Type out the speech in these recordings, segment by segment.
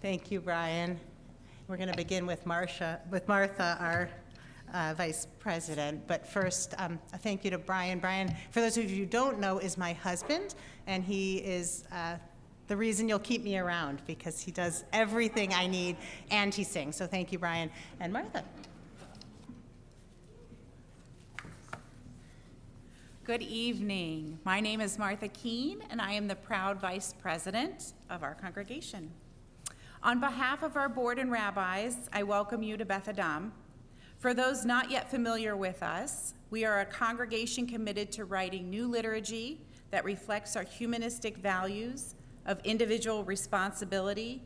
Thank you, Brian. We're going to begin with Martha, our Vice President. But first, a thank you to Brian. Brian, for those of you who don't know, is my husband, and he is the reason you'll keep me around because he does everything I need and he sings. So thank you, Brian. And Martha. Good evening. My name is Martha Keene, and I am the proud Vice President of our congregation. On behalf of our board and rabbis, I welcome you to Beth Adam. For those not yet familiar with us, we are a congregation committed to writing new liturgy that reflects our humanistic values of individual responsibility,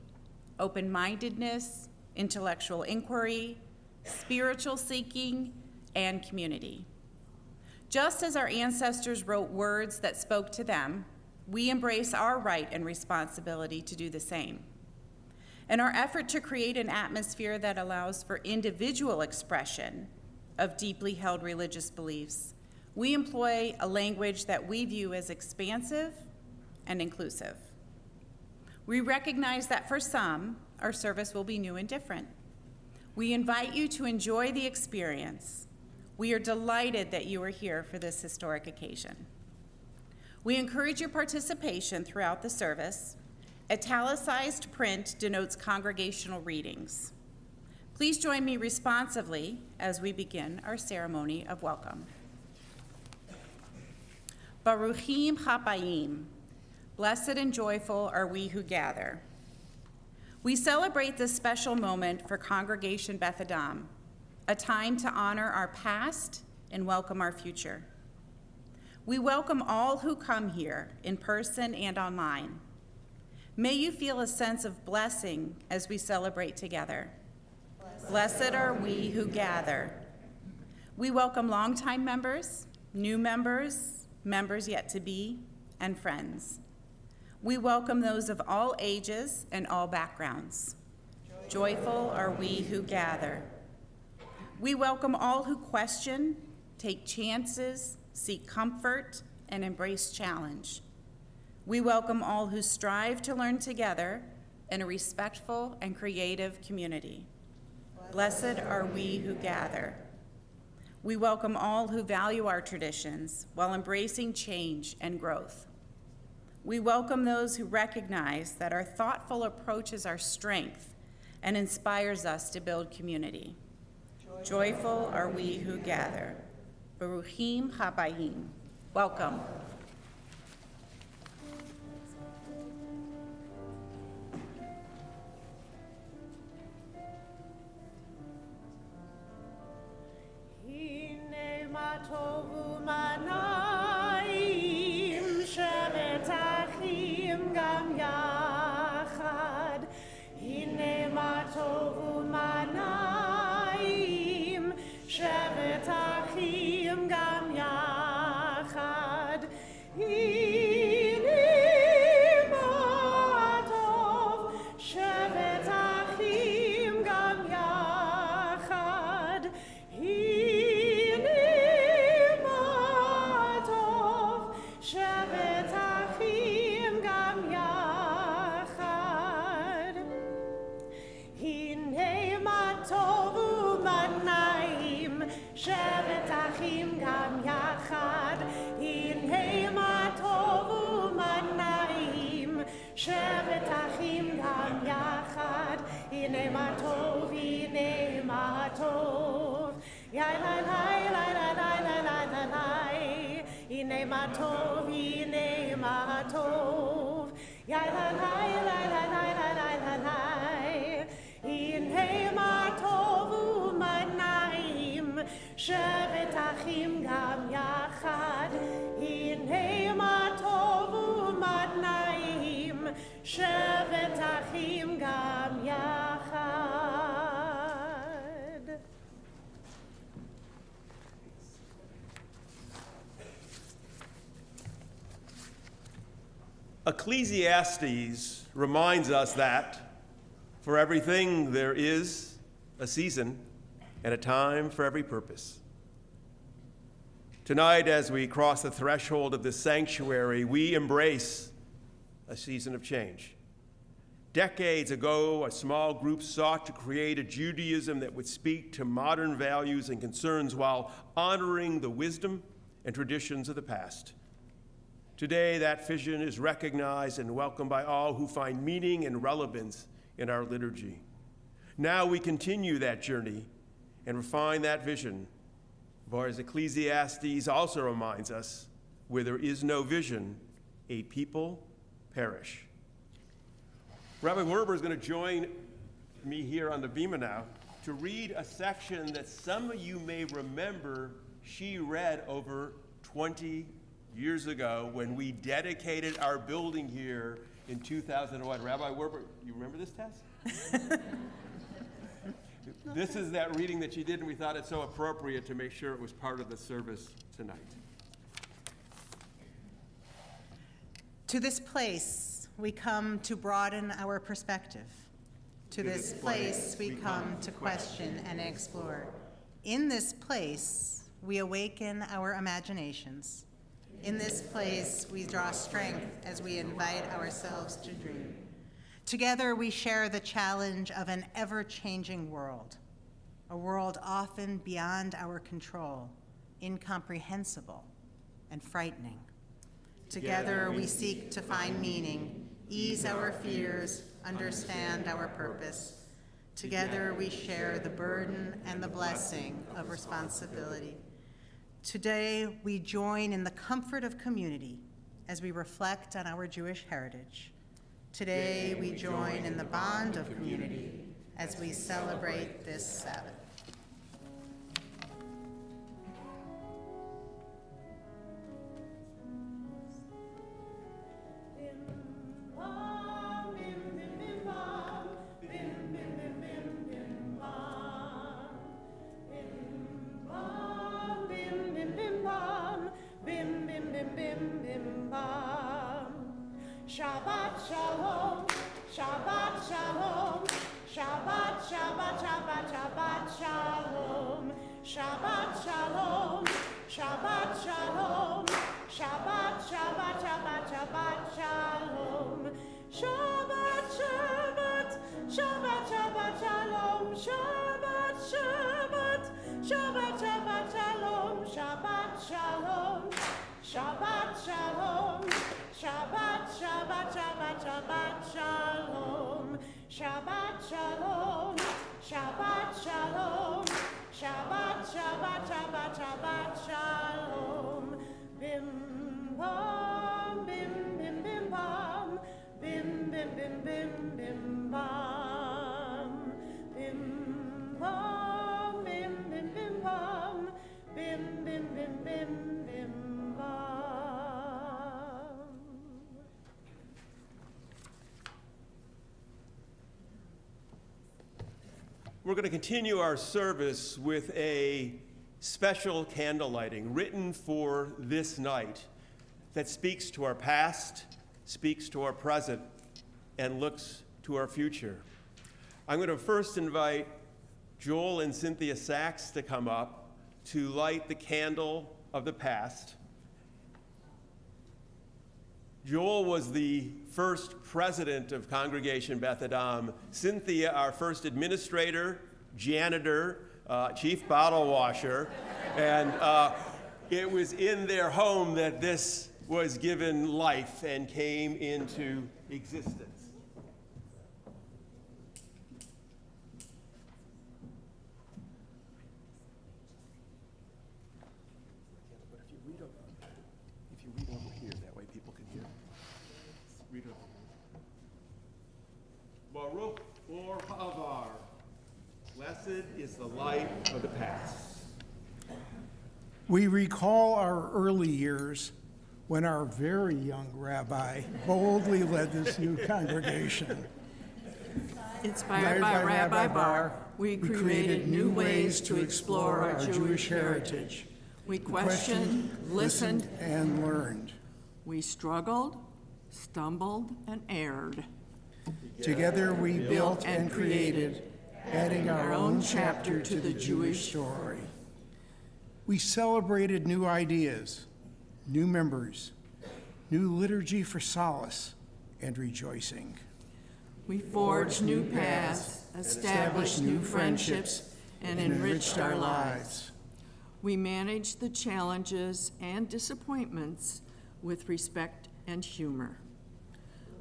open-mindedness, intellectual inquiry, spiritual seeking, and community. Just as our ancestors wrote words that spoke to them, we embrace our right and responsibility to do the same. In our effort to create an atmosphere that allows for individual expression of deeply held religious beliefs, we employ a language that we view as expansive and inclusive. We recognize that for some, our service will be new and different. We invite you to enjoy the experience. We are delighted that you are here for this historic occasion. We encourage your participation throughout the service. Italicized print denotes congregational readings. Please join me responsively as we begin our ceremony of welcome. Baruchim Habayim, blessed and joyful are we who gather. We celebrate this special moment for Congregation Beth Adam, a time to honor our past and welcome our future. We welcome all who come here in person and online. May you feel a sense of blessing as we celebrate together. Blessed are we who gather. We welcome longtime members, new members, members yet to be, and friends. We welcome those of all ages and all backgrounds. Joyful are we who gather. We welcome all who question, take chances, seek comfort, and embrace challenge. We welcome all who strive to learn together in a respectful and creative community. Blessed are we who gather. We welcome all who value our traditions while embracing change and growth. We welcome those who recognize that our thoughtful approach is our strength and inspires us to build community. Joyful are we who gather. Baruchim Habayim. Welcome. Hine matovu manaim shevet achim gam yachad. Hine matovu manaim shevet achim gam yachad. Hine matov shevet achim gam yachad. Hine matov shevet achim gam yachad. Hine matov u'manaim shevet achim gam yachad. Hine matov u'manaim shevet achim gam yachad. Hine matov, hine matov. Yai lai lai lai lai lai lai lai lai lai. Hine matov, hine matov. Yai lai lai lai lai lai lai lai lai lai. Hine matov u'manaim shevet achim gam yachad. Hine matov u'manaim shevet achim gam yachad. Ecclesiastes reminds us that for everything there is a season and a time for every purpose. Tonight, as we cross the threshold of this sanctuary, we embrace a season of change. Decades ago, a small group sought to create a Judaism that would speak to modern values and concerns while honoring the wisdom and traditions of the past. Today, that vision is recognized and welcomed by all who find meaning and relevance in our liturgy. Now we continue that journey and refine that vision, for as Ecclesiastes also reminds us, where there is no vision, a people perish. Rabbi Werber is going to join me here on the bima now to read a section that some of you may remember she read over 20 years ago when we dedicated our building here in 2001. Rabbi Werber, you remember this test? This is that reading that she did, and we thought it so appropriate to make sure it was part of the service tonight. To this place, we come to broaden our perspective. To this place, we come to question and explore. In this place, we awaken our imaginations. In this place, we draw strength as we invite ourselves to dream. Together, we share the challenge of an ever-changing world, a world often beyond our control, incomprehensible, and frightening. Together, we seek to find meaning, ease our fears, understand our purpose. Together, we share the burden and the blessing of responsibility. Today, we join in the comfort of community as we reflect on our Jewish heritage. Today, we join in the bond of community as we celebrate this Sabbath. Shabbat shalom, Shabbat shalom, Shabbat, Shabbat, Shabbat, Shabbat shalom, Shabbat shalom, Shabbat shalom, Shabbat, Shabbat, Shabbat, Shabbat shalom, Shabbat, Shabbat, Shabbat, Shabbat shalom, Shabbat, Shabbat, Shabbat, Shabbat shalom, Shabbat shalom, Shabbat shalom. Shabbat, Shabbat, Shabbat, Shabbat shalom. Shabbat shalom. Shabbat shalom. Shabbat, Shabbat, Shabbat, Shabbat shalom. Bim bam, bim bim bim bam, bim bim bim bim bim bam, bim bam, bim bim bim bam, bim bim bim bim bim bam. We're going to continue our service with a special candle lighting written for this night that speaks to our past, speaks to our present, and looks to our future. I'm going to first invite Joel and Cynthia Sachs to come up to light the candle of the past. Joel was the first president of Congregation Beth Adam. Cynthia, our first administrator, janitor, chief bottle washer. And it was in their home that this was given life and came into existence. If you read over here, that way people can hear. Read over here. Baruch or Ha'avar. Blessed is the light of the past. We recall our early years when our very young rabbi boldly led this new congregation. Inspired by Rabbi Barr, we created new ways to explore our Jewish heritage. We questioned, listened, and learned. We struggled, stumbled, and erred. Together we built and created, adding our own chapter to the Jewish story. We celebrated new ideas, new members, new liturgy for solace and rejoicing. We forged new paths, established new friendships, and enriched our lives. We managed the challenges and disappointments with respect and humor.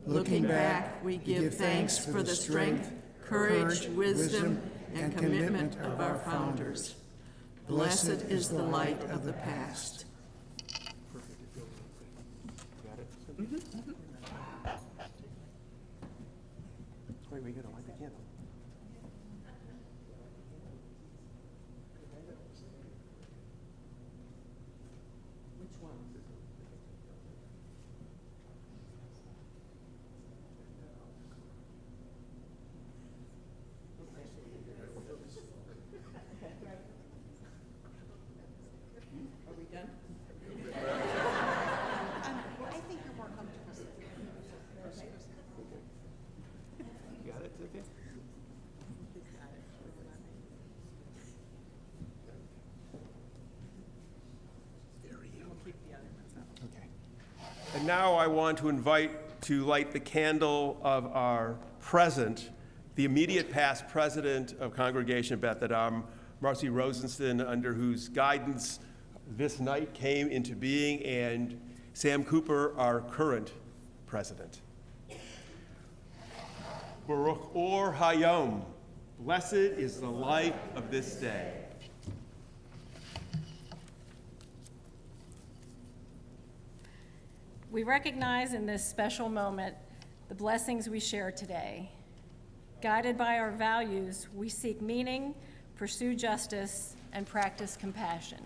Looking back, we give thanks for the strength, courage, wisdom, and commitment of our founders. Blessed is the light of the past. Wait, we gotta light the candle. You got it, Cynthia? Okay. And now I want to invite to light the candle of our present, the immediate past president of Congregation Beth Adam, Marcy Rosenston, under whose guidance this night came into being, and Sam Cooper, our current president. Baruch Or Hayom, blessed is the light of this day. We recognize in this special moment the blessings we share today. Guided by our values, we seek meaning, pursue justice, and practice compassion.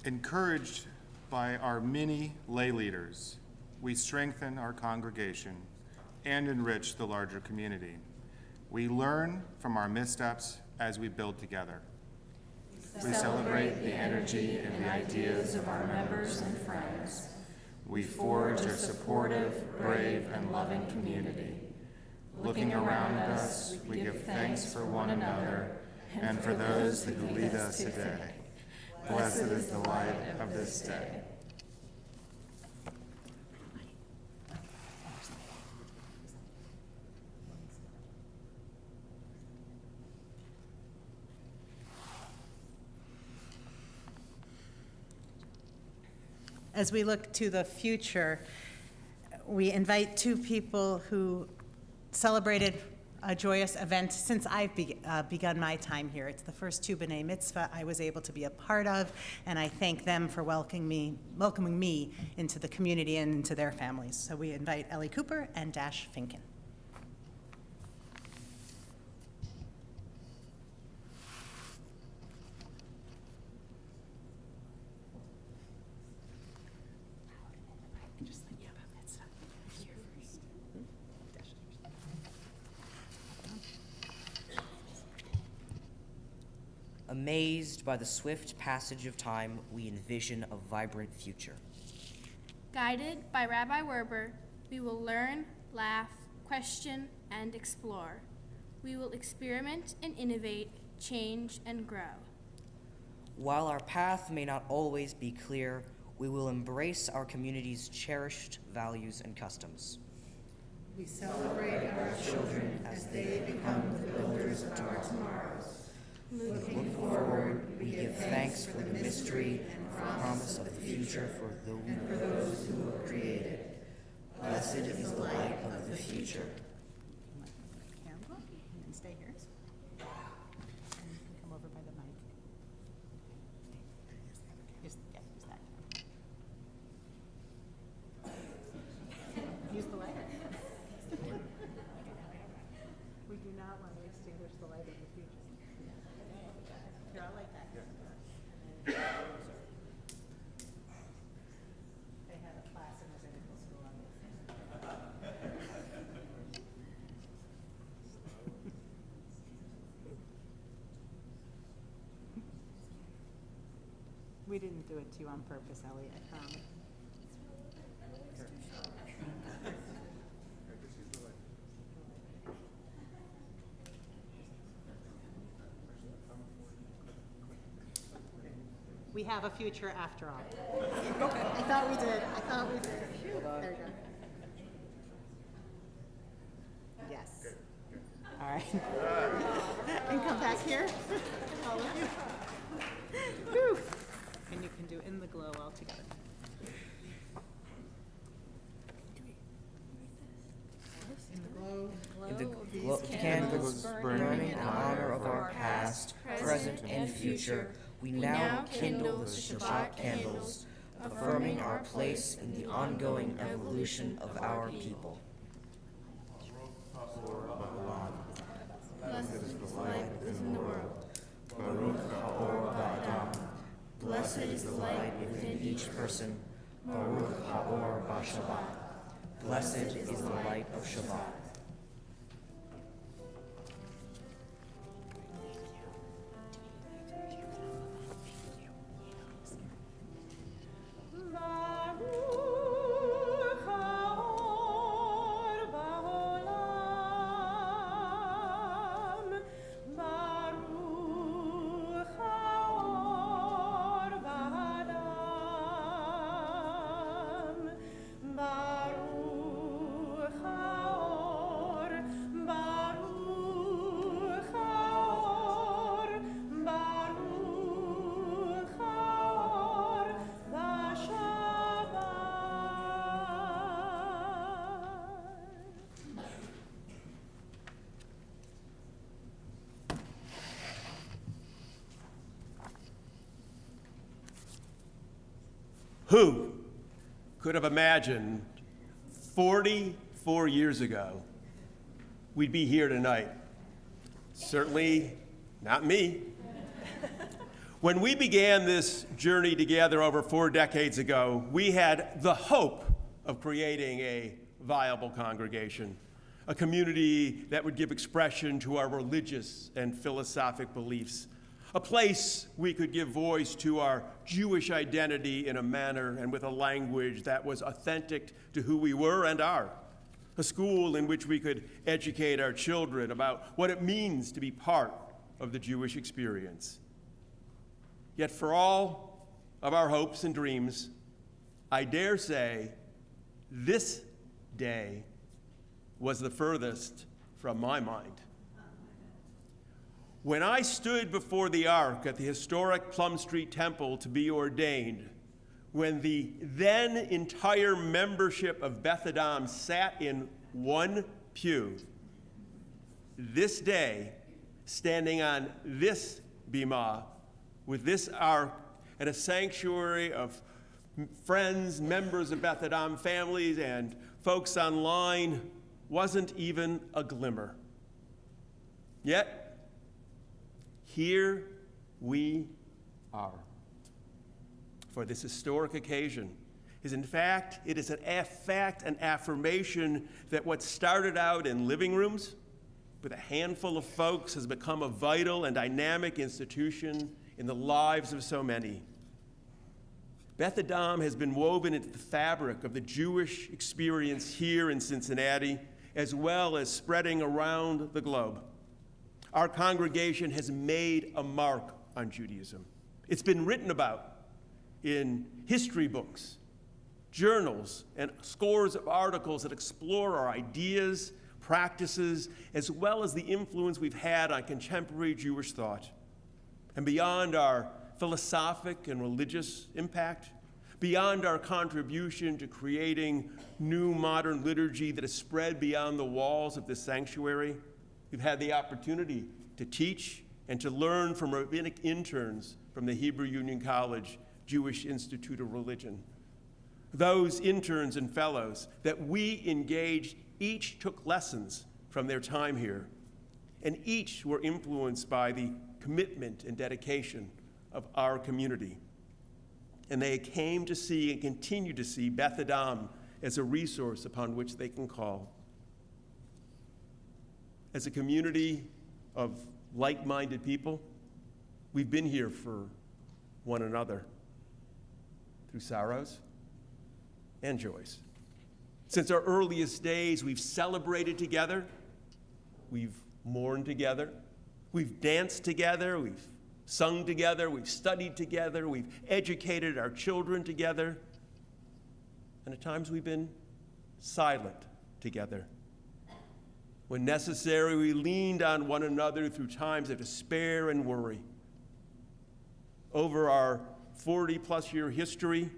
Encouraged by our many lay leaders, we strengthen our congregation and enrich the larger community. We learn from our missteps as we build together. We celebrate the energy and the ideas of our members and friends. We forge a supportive, brave, and loving community. Looking around us, we give thanks for one another and for those who lead us today. Blessed is the light of this day. As we look to the future, we invite two people who celebrated a joyous event since I've begun my time here. It's the first Tu B'nai Mitzvah I was able to be a part of, and I thank them for welcoming me into the community and into their families. So we invite Ellie Cooper and Dash Finken. Amazed by the swift passage of time, we envision a vibrant future. Guided by Rabbi Werber, we will learn, laugh, question, and explore. We will experiment and innovate, change, and grow. While our path may not always be clear, we will embrace our community's cherished values and customs. We celebrate our children as they become the builders of our tomorrows. Looking forward, we give thanks for the mystery and promise of the future for those who were created. Blessed is the light of the future. Candle, and stay here. And you can come over by the mic. Use that. Use the lighter. We do not want to extinguish the light of the future. Here, I'll light that. They had a class in rabbinical school on this. We didn't do it to you on purpose, Ellie, I promise. We have a future after all. I thought we did. There you go. Yes. Yes. All right. And come back here, all of you. Whew. And you can do in the glow all together. In the glow. In the candles burning in honor of our past, present, and future, we now kindle the Shabbat candles, affirming our place in the ongoing evolution of our people. Blessed is the light within the world. Baruch Ha'or Ba'adam. Blessed is the light within each person. Baruch Ha'or Ba'Shabbat. Blessed is the light of Shabbat. Baruch Ha'or Ba'olam. Baruch Ha'or Ba'adam. Baruch Ha'or, Baruch Ha'or, Baruch Ha'or Ba'Shabbat. Who could have imagined 44 years ago we'd be here tonight? Certainly not me. When we began this journey together over 4 decades ago, we had the hope of creating a viable congregation, a community that would give expression to our religious and philosophic beliefs, a place we could give voice to our Jewish identity in a manner and with a language that was authentic to who we were and are, a school in which we could educate our children about what it means to be part of the Jewish experience. Yet for all of our hopes and dreams, I dare say this day was the furthest from my mind. When I stood before the ark at the historic Plum Street Temple to be ordained, when the then entire membership of Beth Adam sat in one pew, this day, standing on this bima, with this ark at a sanctuary of friends, members of Beth Adam families, and folks online, wasn't even a glimmer. Yet, here we are for this historic occasion. It is an affirmation that what started out in living rooms with a handful of folks has become a vital and dynamic institution in the lives of so many. Beth Adam has been woven into the fabric of the Jewish experience here in Cincinnati, as well as spreading around the globe. Our congregation has made a mark on Judaism. It's been written about in history books, journals, and scores of articles that explore our ideas, practices, as well as the influence we've had on contemporary Jewish thought. And beyond our philosophic and religious impact, beyond our contribution to creating new modern liturgy that has spread beyond the walls of this sanctuary, we've had the opportunity to teach and to learn from rabbinic interns from the Hebrew Union College Jewish Institute of Religion. Those interns and fellows that we engaged each took lessons from their time here, and each were influenced by the commitment and dedication of our community. And they came to see and continue to see Beth Adam as a resource upon which they can call. As a community of like-minded people, we've been here for one another through sorrows and joys. Since our earliest days, we've celebrated together, we've mourned together, we've danced together, we've sung together, we've studied together, we've educated our children together, and at times we've been silent together. When necessary, we leaned on one another through times of despair and worry. Over our 40-plus year history,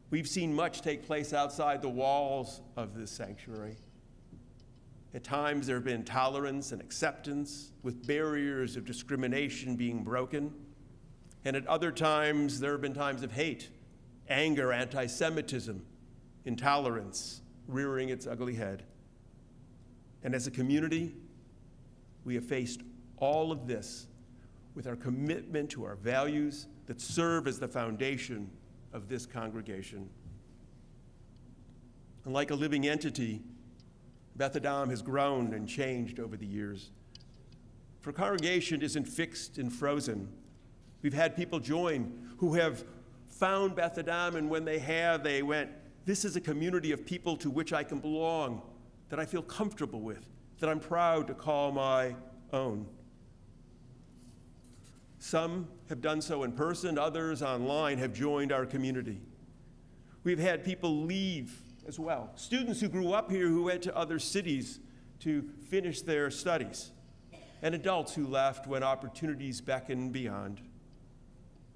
we've seen much take place outside the walls of this sanctuary. At times, there have been tolerance and acceptance, with barriers of discrimination being broken. And at other times, there have been times of hate, anger, anti-Semitism, intolerance rearing its ugly head. And as a community, we have faced all of this with our commitment to our values that serve as the foundation of this congregation. And like a living entity, Beth Adam has grown and changed over the years. For congregation isn't fixed and frozen. We've had people join who have found Beth Adam, and when they have, they went, this is a community of people to which I can belong, that I feel comfortable with, that I'm proud to call my own. Some have done so in person, others online have joined our community. We've had people leave as well, students who grew up here who went to other cities to finish their studies, and adults who left when opportunities beckoned beyond.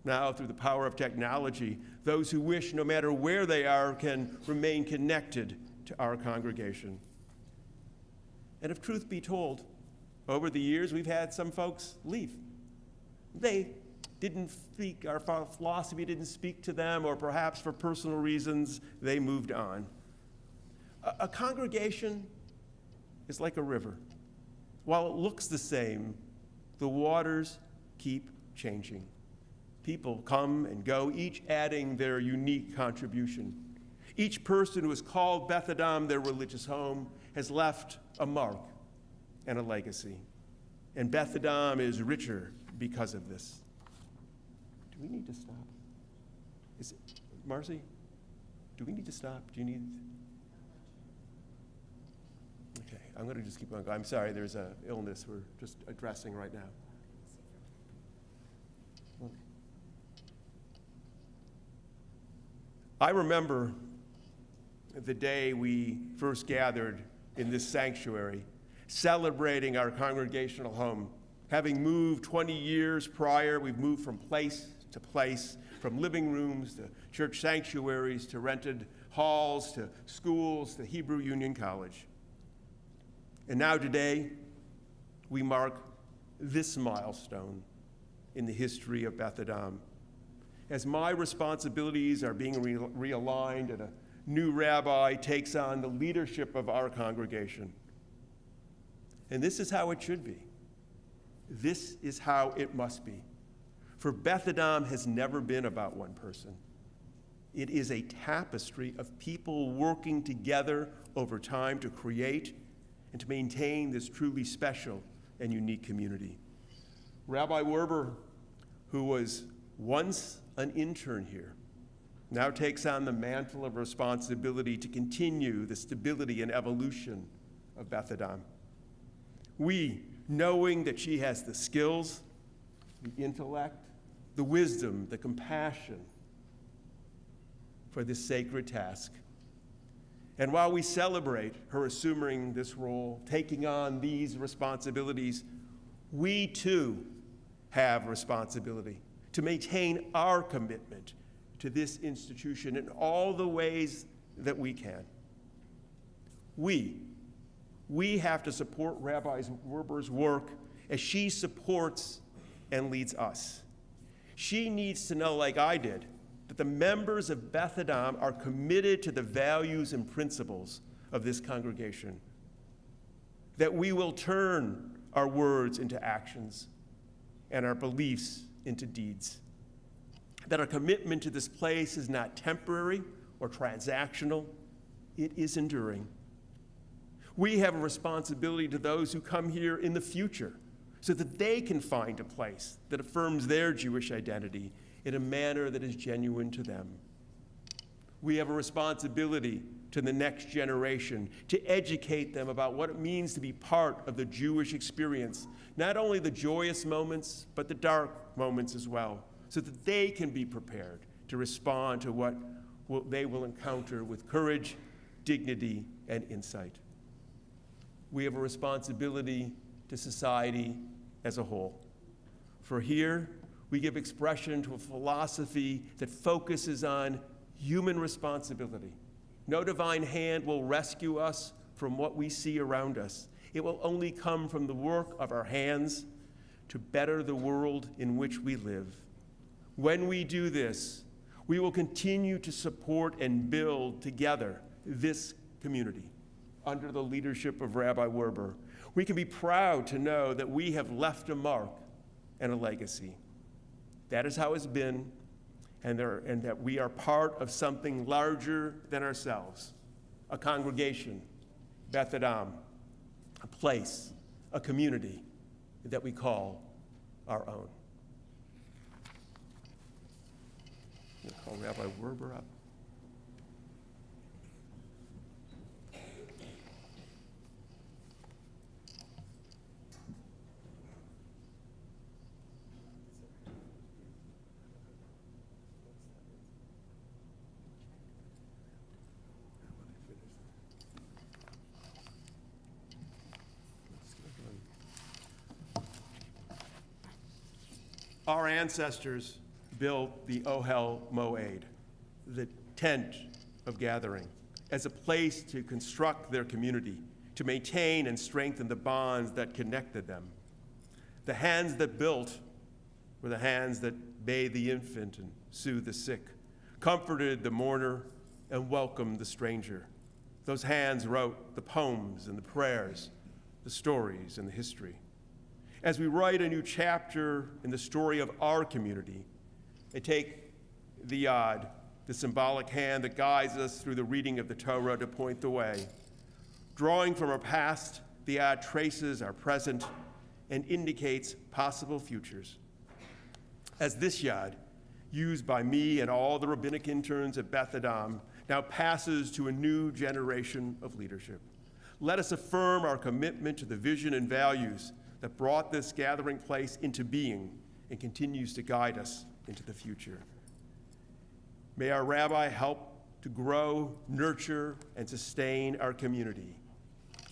Now, through the power of technology, those who wish, no matter where they are, can remain connected to our congregation. And if truth be told, over the years, we've had some folks leave. They didn't speak, our philosophy didn't speak to them, or perhaps for personal reasons, they moved on. A congregation is like a river. While it looks the same, the waters keep changing. People come and go, each adding their unique contribution. Each person who has called Beth Adam their religious home has left a mark and a legacy. And Beth Adam is richer because of this. Do we need to stop? Is it, Marcy? Do we need to stop? Do you need? Okay, I'm going to just keep on going. I'm sorry, there's an illness we're just addressing right now. I remember the day we first gathered in this sanctuary, celebrating our congregational home. Having moved 20 years prior, we've moved from place to place, from living rooms to church sanctuaries to rented halls to schools to Hebrew Union College. And now today, we mark this milestone in the history of Beth Adam. As my responsibilities are being realigned and a new rabbi takes on the leadership of our congregation. And this is how it should be. This is how it must be. For Beth Adam has never been about one person. It is a tapestry of people working together over time to create and to maintain this truly special and unique community. Rabbi Werber, who was once an intern here, now takes on the mantle of responsibility to continue the stability and evolution of Beth Adam. We, knowing that she has the skills, the intellect, the wisdom, the compassion for this sacred task. And while we celebrate her assuming this role, taking on these responsibilities, we too have responsibility to maintain our commitment to this institution in all the ways that we can. We have to support Rabbi Werber's work as she supports and leads us. She needs to know, like I did, that the members of Beth Adam are committed to the values and principles of this congregation, that we will turn our words into actions and our beliefs into deeds, that our commitment to this place is not temporary or transactional, it is enduring. We have a responsibility to those who come here in the future so that they can find a place that affirms their Jewish identity in a manner that is genuine to them. We have a responsibility to the next generation to educate them about what it means to be part of the Jewish experience, not only the joyous moments, but the dark moments as well, so that they can be prepared to respond to what they will encounter with courage, dignity, and insight. we have a responsibility to society as a whole. For here, we give expression to a philosophy that focuses on human responsibility. No divine hand will rescue us from what we see around us. It will only come from the work of our hands to better the world in which we live. When we do this, we will continue to support and build together this community under the leadership of Rabbi Werber. We can be proud to know that we have left a mark and a legacy. That is how it's been, and that we are part of something larger than ourselves, a congregation, Beth Adam, a place, a community that we call our own. I'm going to call Rabbi Werber up. Our ancestors built the Ohel Moed, the tent of gathering, as a place to construct their community, to maintain and strengthen the bonds that connected them. The hands that built were the hands that bathed the infant and soothed the sick, comforted the mourner, and welcomed the stranger. Those hands wrote the poems and the prayers, the stories and the history. As we write a new chapter in the story of our community, I take the yad, the symbolic hand that guides us through the reading of the Torah, to point the way. Drawing from our past, the yad traces our present and indicates possible futures. As this yad, used by me and all the rabbinic interns at Beth Adam, now passes to a new generation of leadership, let us affirm our commitment to the vision and values that brought this gathering place into being and continues to guide us into the future. May our rabbi help to grow, nurture, and sustain our community.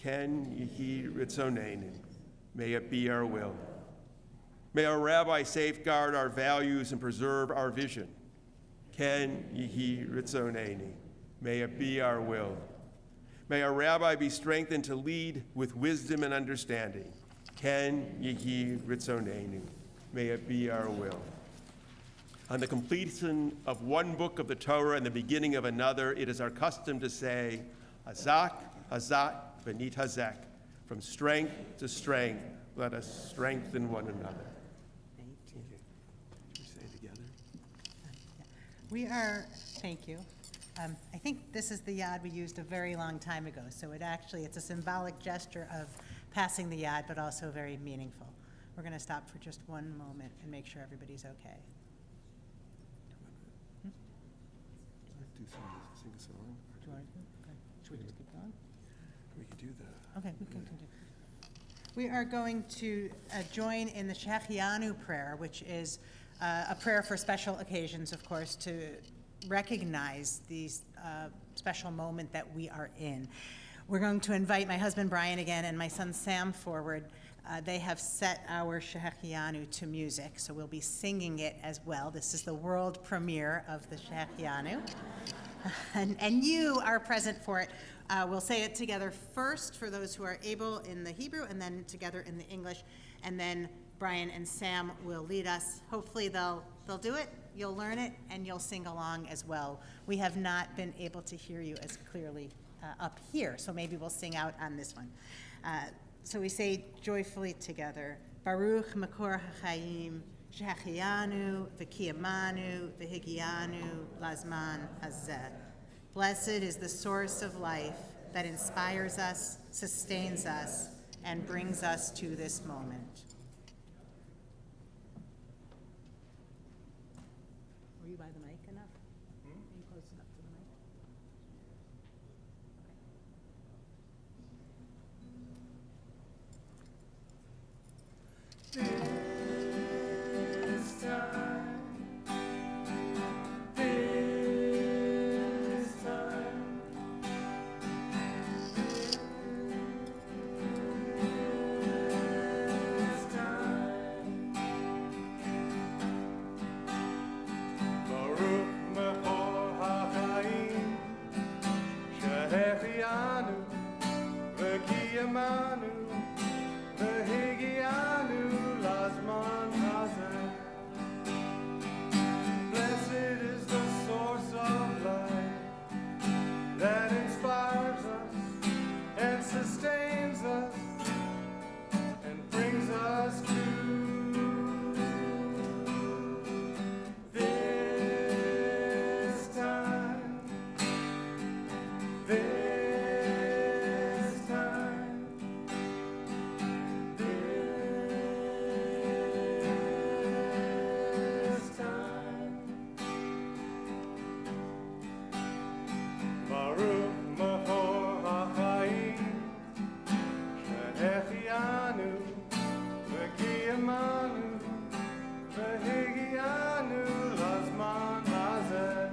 Ken Yehi Ritzonenu, may it be our will. May our rabbi safeguard our values and preserve our vision. Ken Yehi Ritzonenu, may it be our will. May our rabbi be strengthened to lead with wisdom and understanding. Ken Yehi Ritzonenu, may it be our will. On the completion of one book of the Torah and the beginning of another, it is our custom to say, Hazak, Hazak, Benit Hazek. From strength to strength, let us strengthen one another. Thank you. Should we say it together? We are, thank you. I think this is the yad we used a very long time ago, so it's a symbolic gesture of passing the yad, but also very meaningful. We're going to stop for just one moment and make sure everybody's okay. Sing a song? Do you want to? Okay. Should we just keep going? We could do that. Okay, we can continue. We are going to join in the Shechianu prayer, which is a prayer for special occasions, of course, to recognize these special moment that we are in. We're going to invite my husband Brian again and my son Sam forward. They have set our Shechianu to music, so we'll be singing it as well. This is the world premiere of the Shechianu, and you are present for it. We'll say it together first for those who are able in the Hebrew, and then together in the English, and then Brian and Sam will lead us. Hopefully they'll do it, you'll learn it, and you'll sing along as well. We have not been able to hear you as clearly up here, so maybe we'll sing out on this one. So we say joyfully together, Baruch Makor HaChaim, Shechianu, V'kiyamanu, V'higianu, Lazman Hazeh. Blessed is the source of life that inspires us, sustains us, and brings us to this moment. Were you by the mic enough? Are you close enough to the mic? Manu, Vehigianu, Lasman Hazen. Blessed is the source of life that inspires us and sustains us and brings us to this time. This time. This time. Baruch Mahor HaChaim, Ve'echianu, Ve'kiyamanu, Ve'higianu, Lazman Hazeh.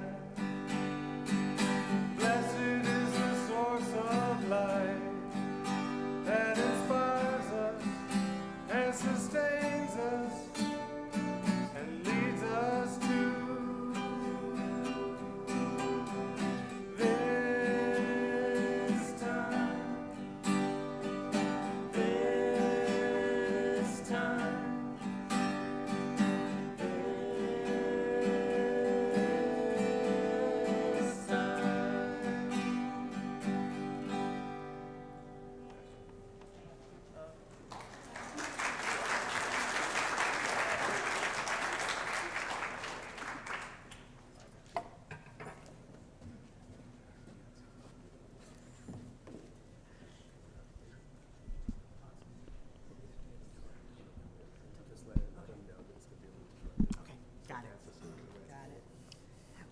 Blessed is the source of life that inspires us and sustains us and leads us to this time. This time. This time. Okay, got it. Got it.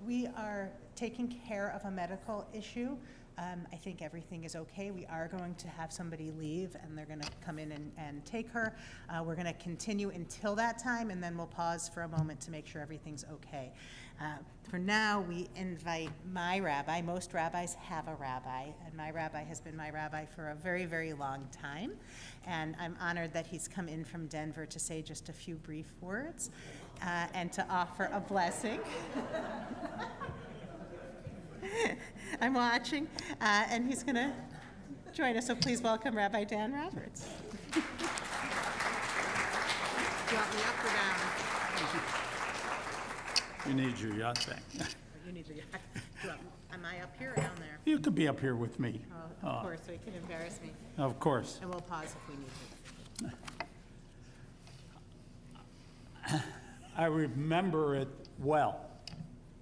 We are taking care of a medical issue. I think everything is okay. We are going to have somebody leave, and they're going to come in and take her. We're going to continue until that time, and then we'll pause for a moment to make sure everything's okay. For now, we invite my rabbi. Most rabbis have a rabbi, and my rabbi has been my rabbi for a very, very long time. And I'm honored that he's come in from Denver to say just a few brief words and to offer a blessing. I'm watching, and he's going to join us. So please welcome Rabbi Dan Roberts. Do you want me up or down? You need your yacht thing. You need the, am I up here or down there? You could be up here with me. Oh, of course, so he can embarrass me. Of course. And we'll pause if we need to. I remember it well.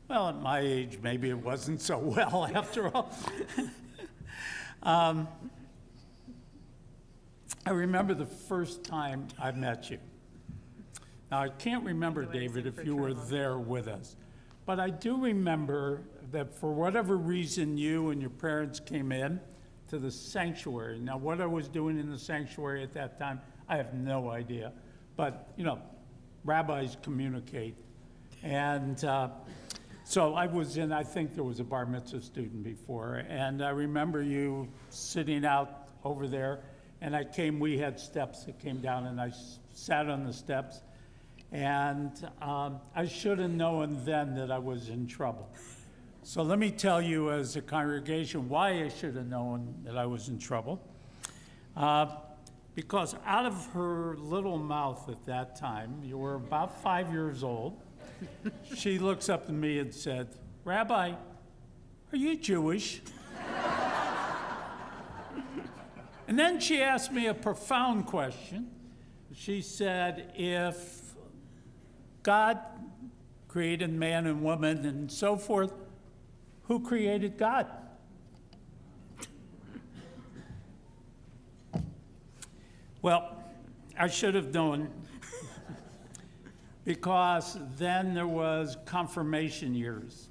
Well, at my age, maybe it wasn't so well after all. I remember the first time I met you. Now, I can't remember, David, if you were there with us, but I do remember that for whatever reason, you and your parents came in to the sanctuary. Now, what I was doing in the sanctuary at that time, I have no idea. But, you know, rabbis communicate. And so I was in, I think there was a bar mitzvah student before, and I remember you sitting out over there, and we had steps that came down, and I sat on the steps. And I should have known then that I was in trouble. So let me tell you as a congregation why I should have known that I was in trouble. Because out of her little mouth at that time, you were about 5 years old, she looks up at me and said, "Rabbi, are you Jewish?" And then she asked me a profound question. She said, if God created man and woman and so forth, who created God? Well, I should have known, because then there was confirmation years.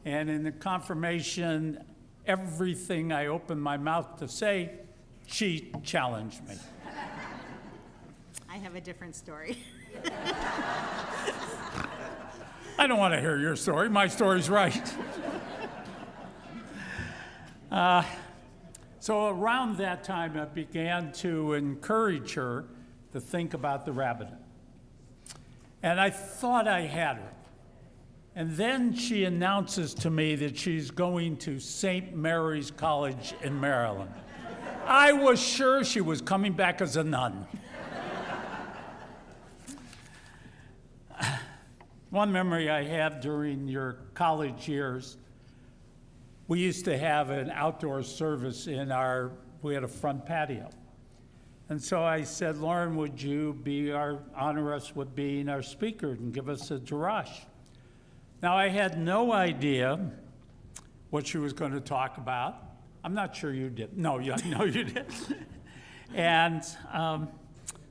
And in the confirmation, everything I opened my mouth to say, she challenged me. I have a different story. I don't want to hear your story. My story's right. So around that time, I began to encourage her to think about the rabbinate. And I thought I had her. And then she announces to me that she's going to St. Mary's College in Maryland. I was sure she was coming back as a nun. One memory I have during your college years, we used to have an outdoor service we had a front patio. And so I said, Lauren, would you honor us with being our speaker and give us a darash? Now, I had no idea what she was going to talk about. I'm not sure you did. No, you did. And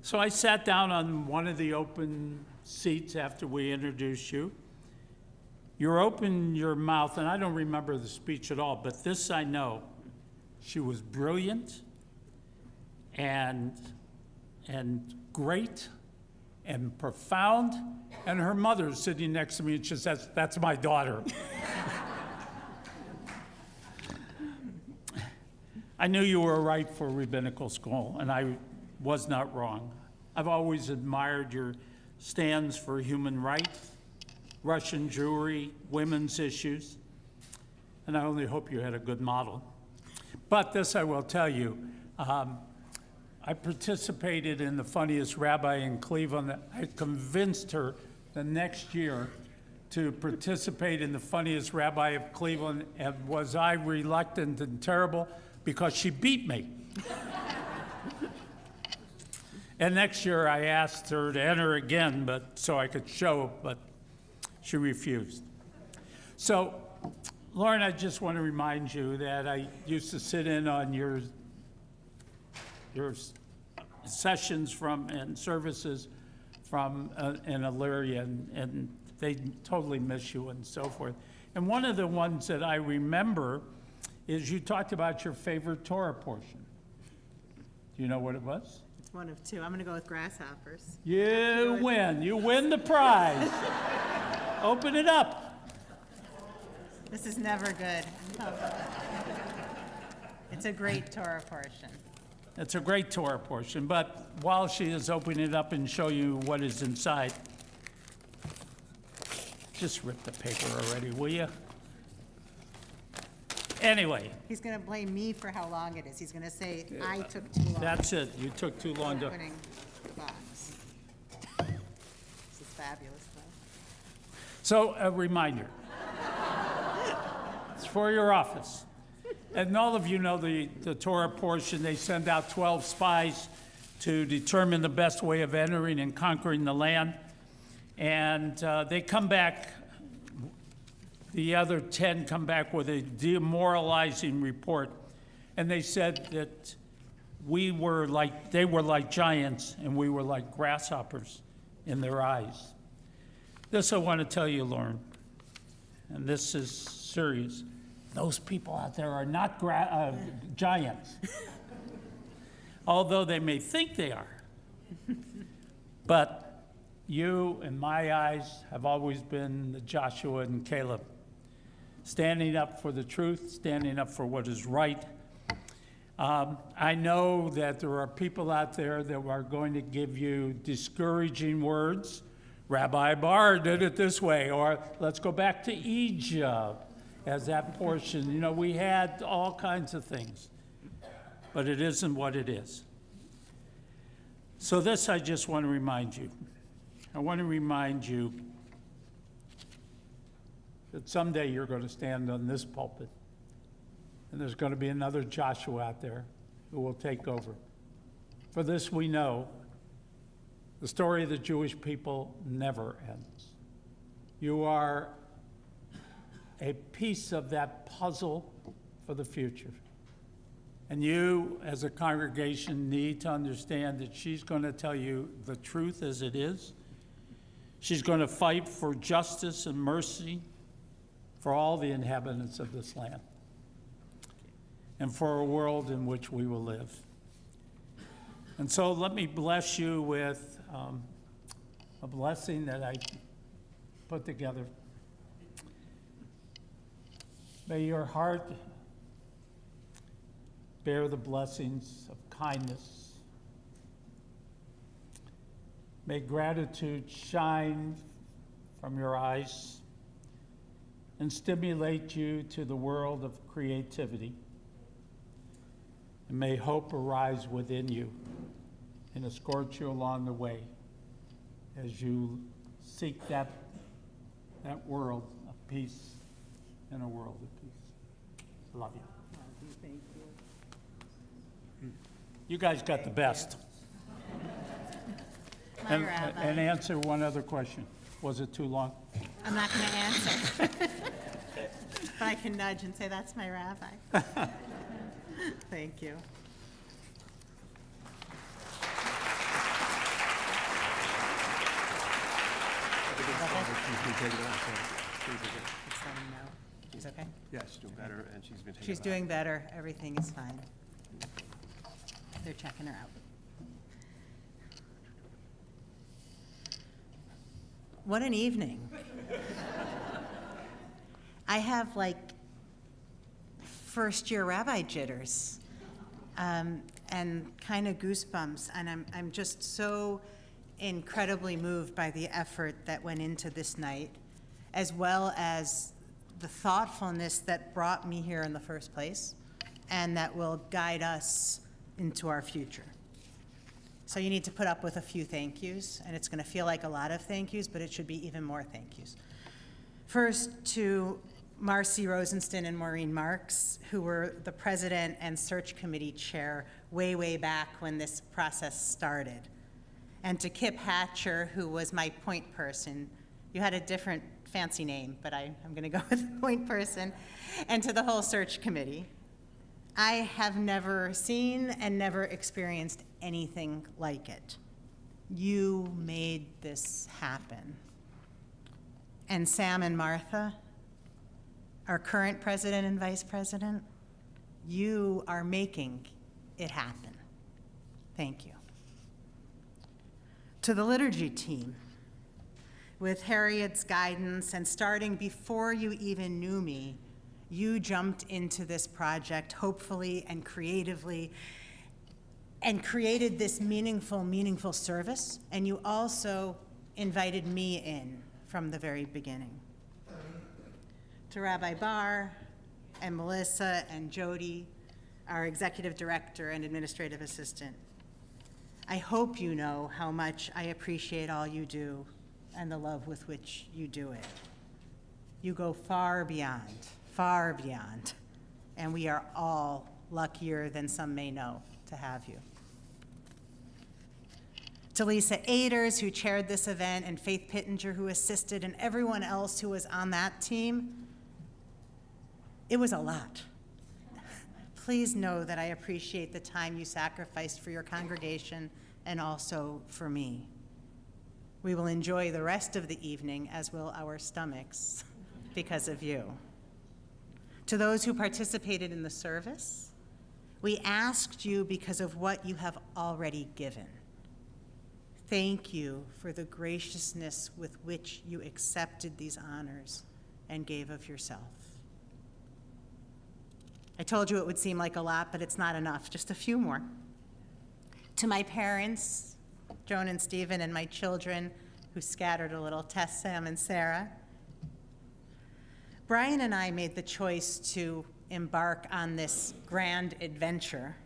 so I sat down on one of the open seats after we introduced you. You opened your mouth, and I don't remember the speech at all, but this I know. She was brilliant and great and profound, and her mother's sitting next to me, and she says, "That's my daughter." I knew you were right for rabbinical school, and I was not wrong. I've always admired your stands for human rights, Russian Jewry, women's issues, and I only hope you had a good model. But this I will tell you, I participated in the funniest rabbi in Cleveland. I convinced her the next year to participate in the funniest rabbi of Cleveland, and was I reluctant and terrible? Because she beat me. And next year I asked her to enter again, so I could show, but she refused. So, Lauren, I just want to remind you that I used to sit in on your sessions and services from in Illyria, and they totally miss you and so forth. And one of the ones that I remember is you talked about your favorite Torah portion. Do you know what it was? It's one of two. I'm going to go with grasshoppers. You win. You win the prize. Open it up. This is never good. It's a great Torah portion. It's a great Torah portion, but while she is opening it up and show you what is inside, just rip the paper already, will you? Anyway. He's going to blame me for how long it is. He's going to say, I took too long. That's it. You took too long to. Opening the box. This is fabulous, though. So, a reminder. It's for your office. And all of you know the Torah portion. They send out 12 spies to determine the best way of entering and conquering the land. And they come back. The other 10 come back with a demoralizing report, and they said that they were like giants, and we were like grasshoppers in their eyes. This I want to tell you, Lauren, and this is serious. Those people out there are not giants, although they may think they are. But you, in my eyes, have always been the Joshua and Caleb. Standing up for the truth, standing up for what is right. I know that there are people out there that are going to give you discouraging words. Rabbi Barr did it this way, or let's go back to Egypt as that portion. You know, we had all kinds of things, but it isn't what it is. So this I just want to remind you. I want to remind you that someday you're going to stand on this pulpit, and there's going to be another Joshua out there who will take over. For this we know, the story of the Jewish people never ends. You are a piece of that puzzle for the future. And you, as a congregation, need to understand that she's going to tell you the truth as it is. She's going to fight for justice and mercy for all the inhabitants of this land, and for a world in which we will live. And so let me bless you with a blessing that I put together. May your heart bear the blessings of kindness. May gratitude shine from your eyes and stimulate you to the world of creativity. and may hope arise within you and escort you along the way as you seek that world of peace and a world of peace. I love you. Thank you. You guys got the best. My rabbi. And answer one other question. Was it too long? I'm not going to answer. But I can nudge and say, that's my rabbi. Thank you. Just let him know. He's okay? Yeah, she's doing better, and she's been taking She's a bath. doing better. Everything is fine. They're checking her out. What an evening. I have like first-year rabbi jitters and kind of goosebumps, and I'm just so incredibly moved by the effort that went into this night, as well as the thoughtfulness that brought me here in the first place and that will guide us into our future. So you need to put up with a few thank yous, and it's going to feel like a lot of thank yous, but it should be even more thank yous. First, to Marcy Rosenston and Maureen Marks, who were the president and search committee chair way, way back when this process started. And to Kip Hatcher, who was my point person. You had a different fancy name, but I'm going to go with point person. And to the whole search committee. I have never seen and never experienced anything like it. You made this happen. And Sam and Martha, our current president and vice president, you are making it happen. Thank you. To the liturgy team, with Harriet's guidance and starting before you even knew me, you jumped into this project hopefully and creatively and created this meaningful service, and you also invited me in from the very beginning. To Rabbi Barr and Melissa and Jody, our executive director and administrative assistant, I hope you know how much I appreciate all you do and the love with which you do it. You go far beyond, and we are all luckier than some may know to have you. To Lisa Aders, who chaired this event, and Faith Pittenger, who assisted, and everyone else who was on that team, it was a lot. Please know that I appreciate the time you sacrificed for your congregation and also for me. We will enjoy the rest of the evening, as will our stomachs, because of you. To those who participated in the service, we asked you because of what you have already given. Thank you for the graciousness with which you accepted these honors and gave of yourself. I told you it would seem like a lot, but it's not enough. Just a few more. To my parents, Joan and Stephen, and my children, who scattered a little, Tess, Sam, and Sarah. Brian and I made the choice to embark on this grand adventure,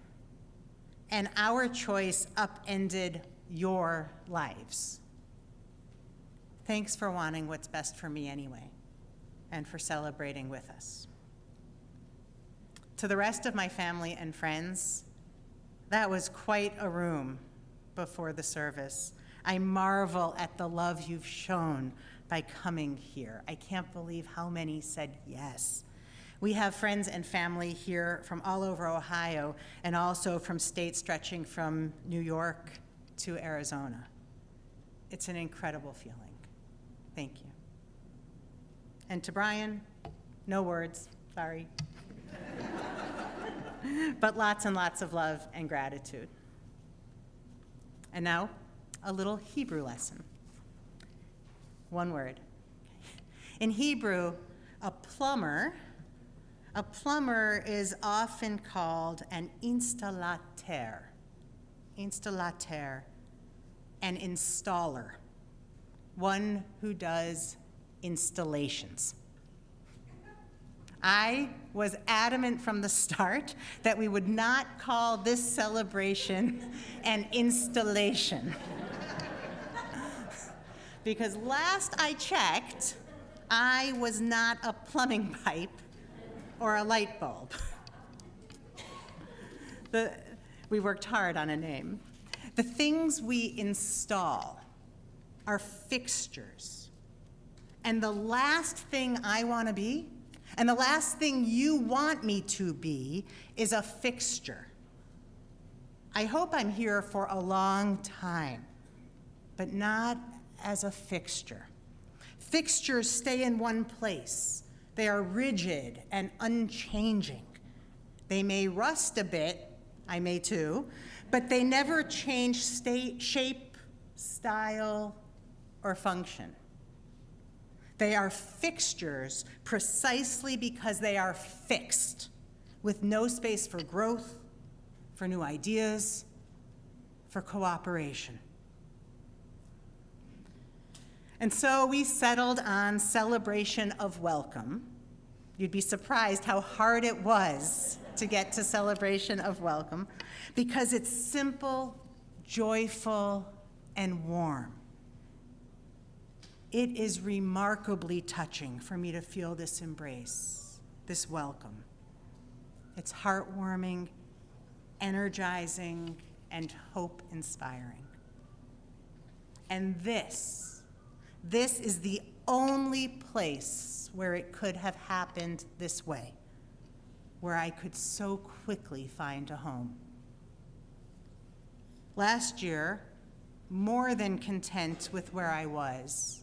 and our choice upended your lives. Thanks for wanting what's best for me anyway, and for celebrating with us. To the rest of my family and friends, that was quite a room before the service. I marvel at the love you've shown by coming here. I can't believe how many said yes. We have friends and family here from all over Ohio, and also from states stretching from New York to Arizona. It's an incredible feeling. Thank you. And to Brian, no words, sorry. But lots and lots of love and gratitude. And now, a little Hebrew lesson. One word. In Hebrew, a plumber is often called an installateur, an installer, one who does installations. I was adamant from the start that we would not call this celebration an installation. Because last I checked, I was not a plumbing pipe or a light bulb. We worked hard on a name. The things we install are fixtures. And the last thing I want to be, and the last thing you want me to be, is a fixture. I hope I'm here for a long time, but not as a fixture. Fixtures stay in one place. They are rigid and unchanging. They may rust a bit, I may too, but they never change state, shape, style, or function. They are fixtures precisely because they are fixed, with no space for growth, for new ideas, for cooperation. And so we settled on celebration of welcome. You'd be surprised how hard it was to get to celebration of welcome, because it's simple, joyful, and warm. It is remarkably touching for me to feel this embrace, this welcome. It's heartwarming, energizing, and hope-inspiring. And this is the only place where it could have happened this way, where I could so quickly find a home. Last year, more than content with where I was,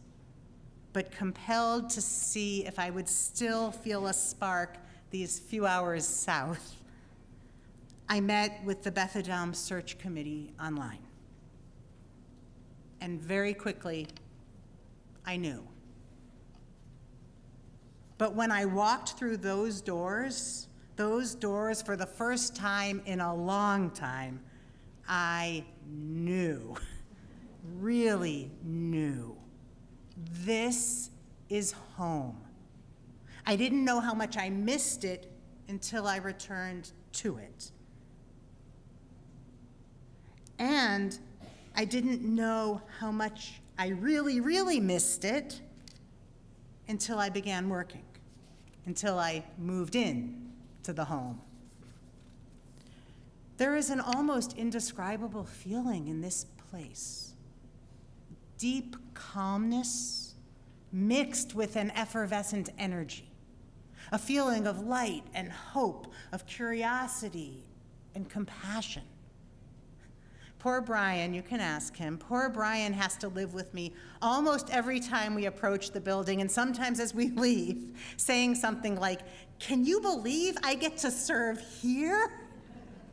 but compelled to see if I would still feel a spark these few hours south, I met with the Beth Adam Search Committee online. And very quickly, I knew. But when I walked through those doors for the first time in a long time, I knew, really knew. This is home. I didn't know how much I missed it until I returned to it. And I didn't know how much I really, really missed it until I began working, until I moved in to the home. There is an almost indescribable feeling in this place. Deep calmness mixed with an effervescent energy, a feeling of light and hope, of curiosity and compassion. Poor Brian, you can ask him, poor Brian has to live with me almost every time we approach the building, and sometimes as we leave, saying something like, "Can you believe I get to serve here?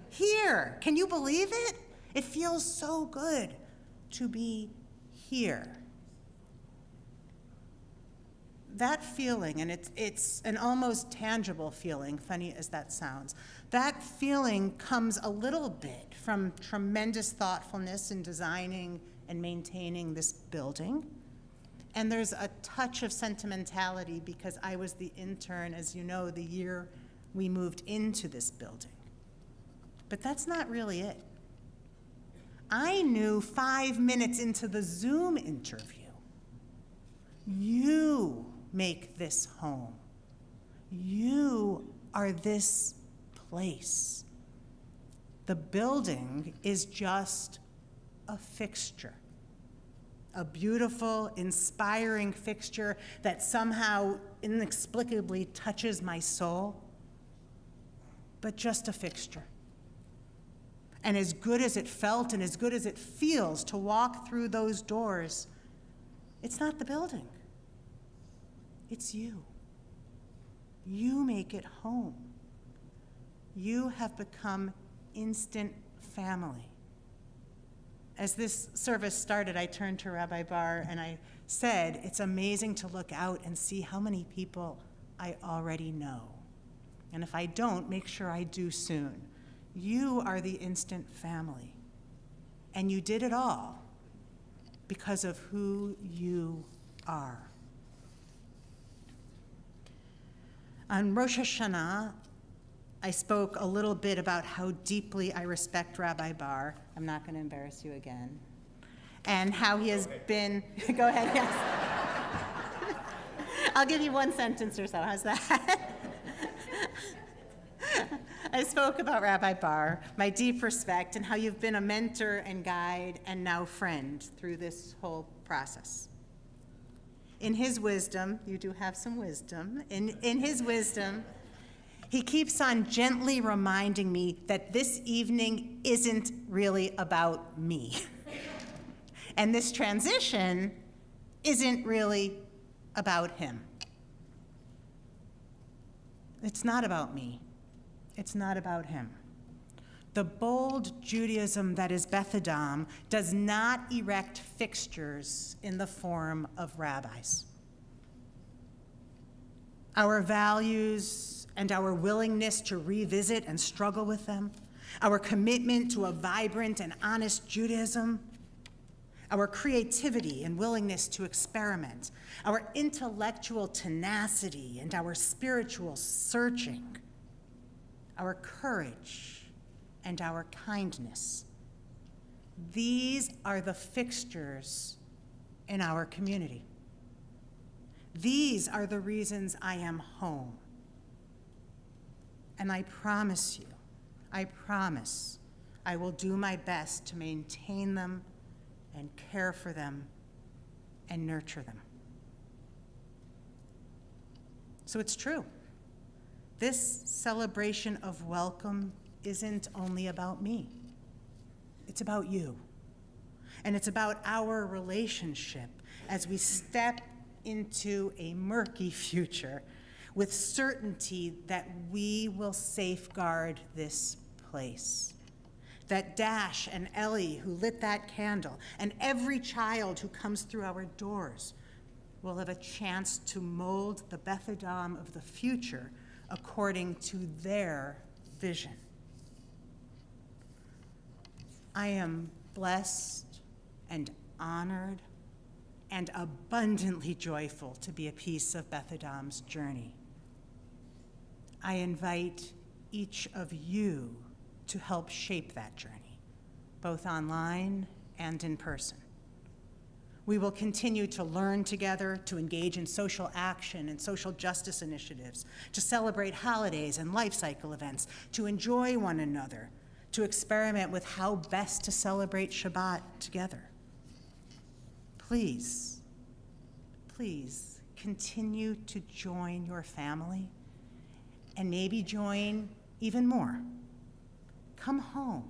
Here, can you believe it? It feels so good to be here." That feeling, and it's an almost tangible feeling, funny as that sounds, that feeling comes a little bit from tremendous thoughtfulness in designing and maintaining this building. And there's a touch of sentimentality because I was the intern, as you know, the year we moved into this building. But that's not really it. I knew 5 minutes into the Zoom interview, you make this home. You are this place. The building is just a fixture, a beautiful, inspiring fixture that somehow inexplicably touches my soul, but just a fixture. And as good as it felt and as good as it feels to walk through those doors, it's not the building. It's you. You make it home. You have become instant family. As this service started, I turned to Rabbi Barr and I said, it's amazing to look out and see how many people I already know. And if I don't, make sure I do soon. You are the instant family. And you did it all because of who you are. On Rosh Hashanah, I spoke a little bit about how deeply I respect Rabbi Barr. I'm not going to embarrass you again. And how he has been, go ahead, yes. I'll give you one sentence or so, how's that? I spoke about Rabbi Barr, my deep respect, and how you've been a mentor and guide and now friend through this whole process. In his wisdom, you do have some wisdom, in his wisdom, he keeps on gently reminding me that this evening isn't really about me. And this transition isn't really about him. It's not about me. It's not about him. The bold Judaism that is Beth Adam does not erect fixtures in the form of rabbis. Our values and our willingness to revisit and struggle with them, our commitment to a vibrant and honest Judaism, our creativity and willingness to experiment, our intellectual tenacity and our spiritual searching, our courage and our kindness. These are the fixtures in our community. These are the reasons I am home. And I promise you, I promise, I will do my best to maintain them and care for them and nurture them. So it's true. This celebration of welcome isn't only about me. It's about you. And it's about our relationship as we step into a murky future with certainty that we will safeguard this place. That Dash and Ellie, who lit that candle, and every child who comes through our doors will have a chance to mold the Beth Adam of the future according to their vision. I am blessed and honored and abundantly joyful to be a piece of Beth Adam's journey. I invite each of you to help shape that journey, both online and in person. We will continue to learn together, to engage in social action and social justice initiatives, to celebrate holidays and life cycle events, to enjoy one another, to experiment with how best to celebrate Shabbat together. Please, please continue to join your family and maybe join even more. Come home.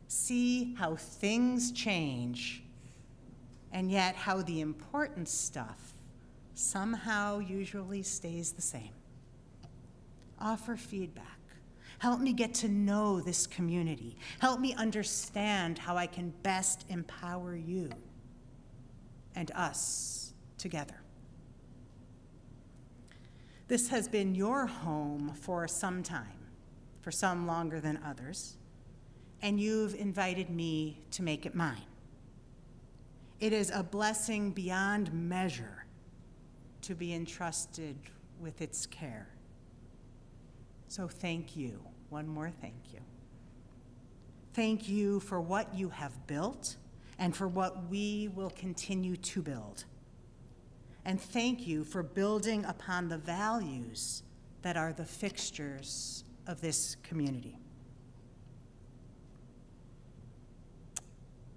See how things change, and yet how the important stuff somehow usually stays the same. Offer feedback. Help me get to know this community. Help me understand how I can best empower you and us together. This has been your home for some time, for some longer than others, and you've invited me to make it mine. It is a blessing beyond measure to be entrusted with its care. So thank you. One more thank you. Thank you for what you have built and for what we will continue to build. And thank you for building upon the values that are the fixtures of this community.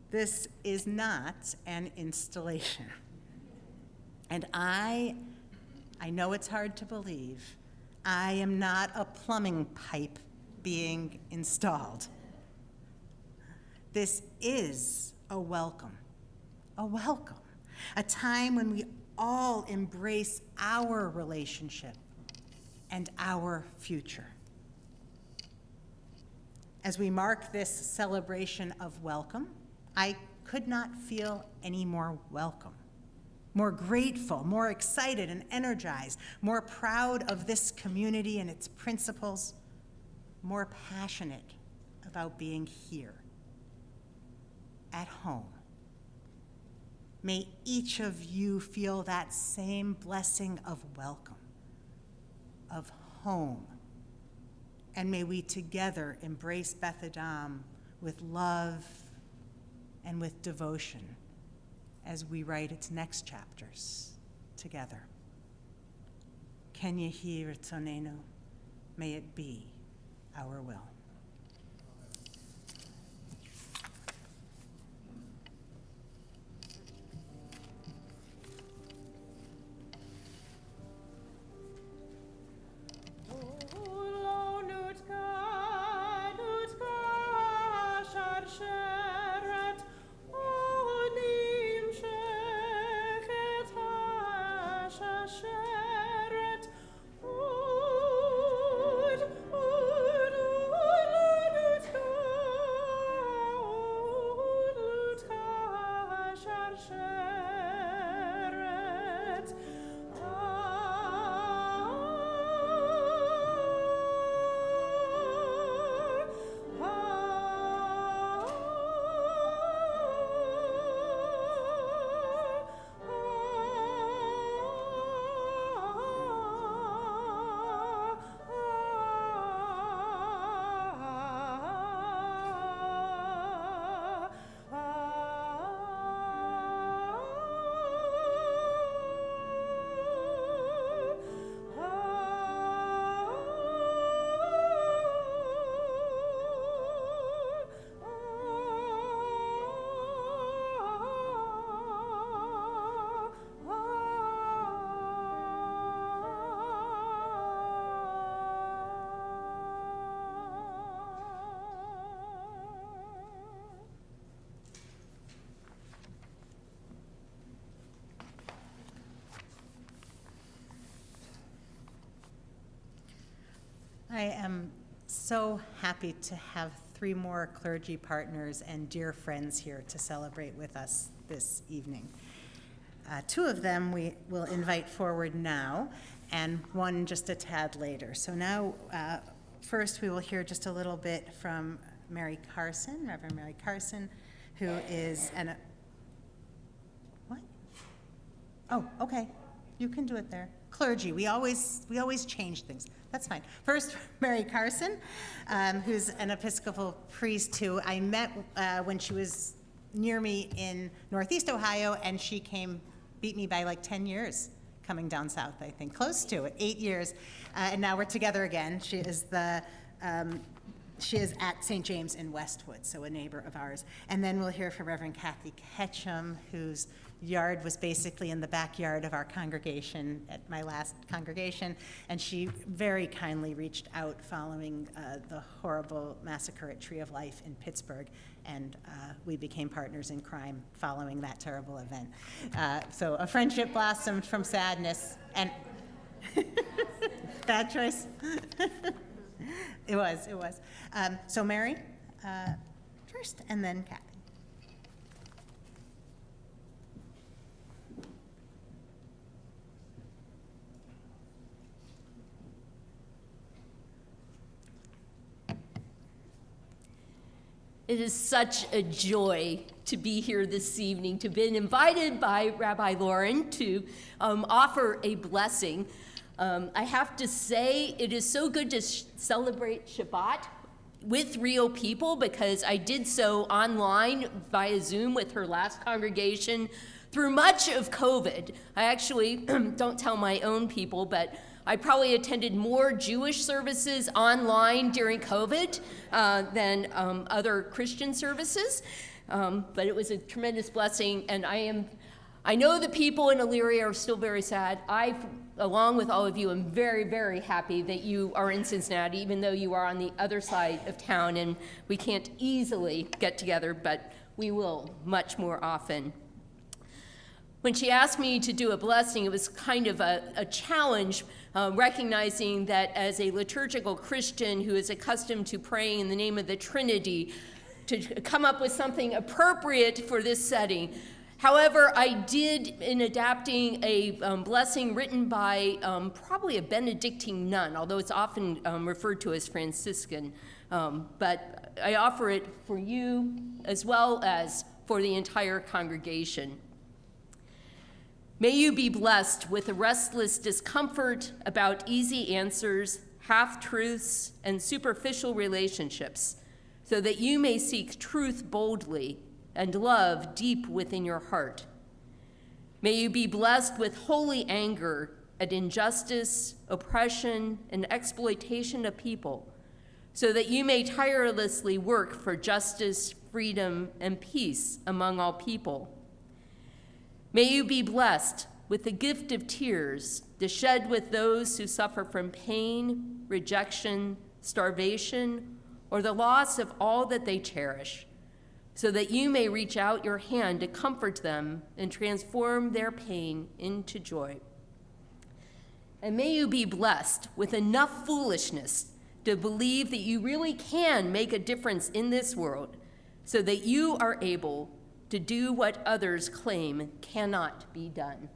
This is not an installation. And I know it's hard to believe, I am not a plumbing pipe being installed. This is a welcome, a time when we all embrace our relationship and our future. As we mark this celebration of welcome, I could not feel any more welcome, more grateful, more excited and energized, more proud of this community and its principles, more passionate about being here, at home. May each of you feel that same blessing of welcome, of home. And may we together embrace Beth Adam with love and with devotion as we write its next chapters together. Ken yehi ritzonenu, may it be our will. I am so happy to have 3 more clergy partners and dear friends here to celebrate with us this evening. 2 of them we will invite forward now, and 1 just a tad later. So now, first we will hear just a little bit from Mary Carson, Reverend Mary Carson, who is what? Oh, okay, you can do it there. Clergy, we always change things. That's fine. First, Mary Carson, who's an Episcopal priest who I met when she was near me in Northeast Ohio, and she beat me by like 10 years coming down south, I think, close to it, 8 years. And now we're together again. She is at St. James in Westwood, so a neighbor of ours. And then we'll hear from Reverend Kathy Ketchum, whose yard was basically in the backyard of our congregation at my last congregation, and she very kindly reached out following the horrible massacre at Tree of Life in Pittsburgh, and we became partners in crime following that terrible event. So a friendship blossomed from sadness, and bad choice. It was. So Mary first, and then Kathy. It is such a joy to be here this evening, to be invited by Rabbi Lauren to offer a blessing. I have to say, it is so good to celebrate Shabbat with real people, because I did so online via Zoom with her last congregation through much of COVID. I actually don't tell my own people, but I probably attended more Jewish services online during COVID than other Christian services, but it was a tremendous blessing, and I know the people in Elyria are still very sad. I, along with all of you, am very, very happy that you are in Cincinnati, even though you are on the other side of town, and we can't easily get together, but we will much more often. When she asked me to do a blessing, it was kind of a challenge, recognizing that as a liturgical Christian who is accustomed to praying in the name of the Trinity, to come up with something appropriate for this setting. However, I did, in adapting a blessing written by probably a Benedictine nun, although it's often referred to as Franciscan, but I offer it for you as well as for the entire congregation. May you be blessed with a restless discomfort about easy answers, half-truths, and superficial relationships, so that you may seek truth boldly and love deep within your heart. May you be blessed with holy anger at injustice, oppression, and exploitation of people, so that you may tirelessly work for justice, freedom, and peace among all people. May you be blessed with the gift of tears to shed with those who suffer from pain, rejection, starvation, or the loss of all that they cherish, so that you may reach out your hand to comfort them and transform their pain into joy. And may you be blessed with enough foolishness to believe that you really can make a difference in this world, so that you are able to do what others claim cannot be done.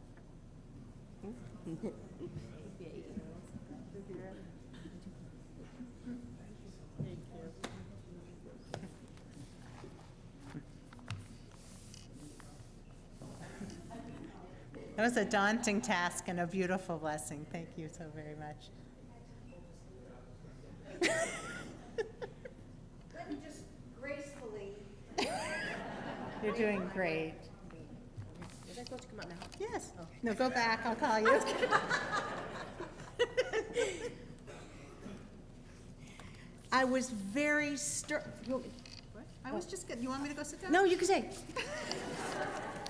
That was a daunting task and a beautiful blessing. Thank you so very much. Let me just gracefully. You're doing great. Is I supposed to come up now? Yes. No, go back. I'll call you. I was very I was just good. You want me to go sit down? No, you can say.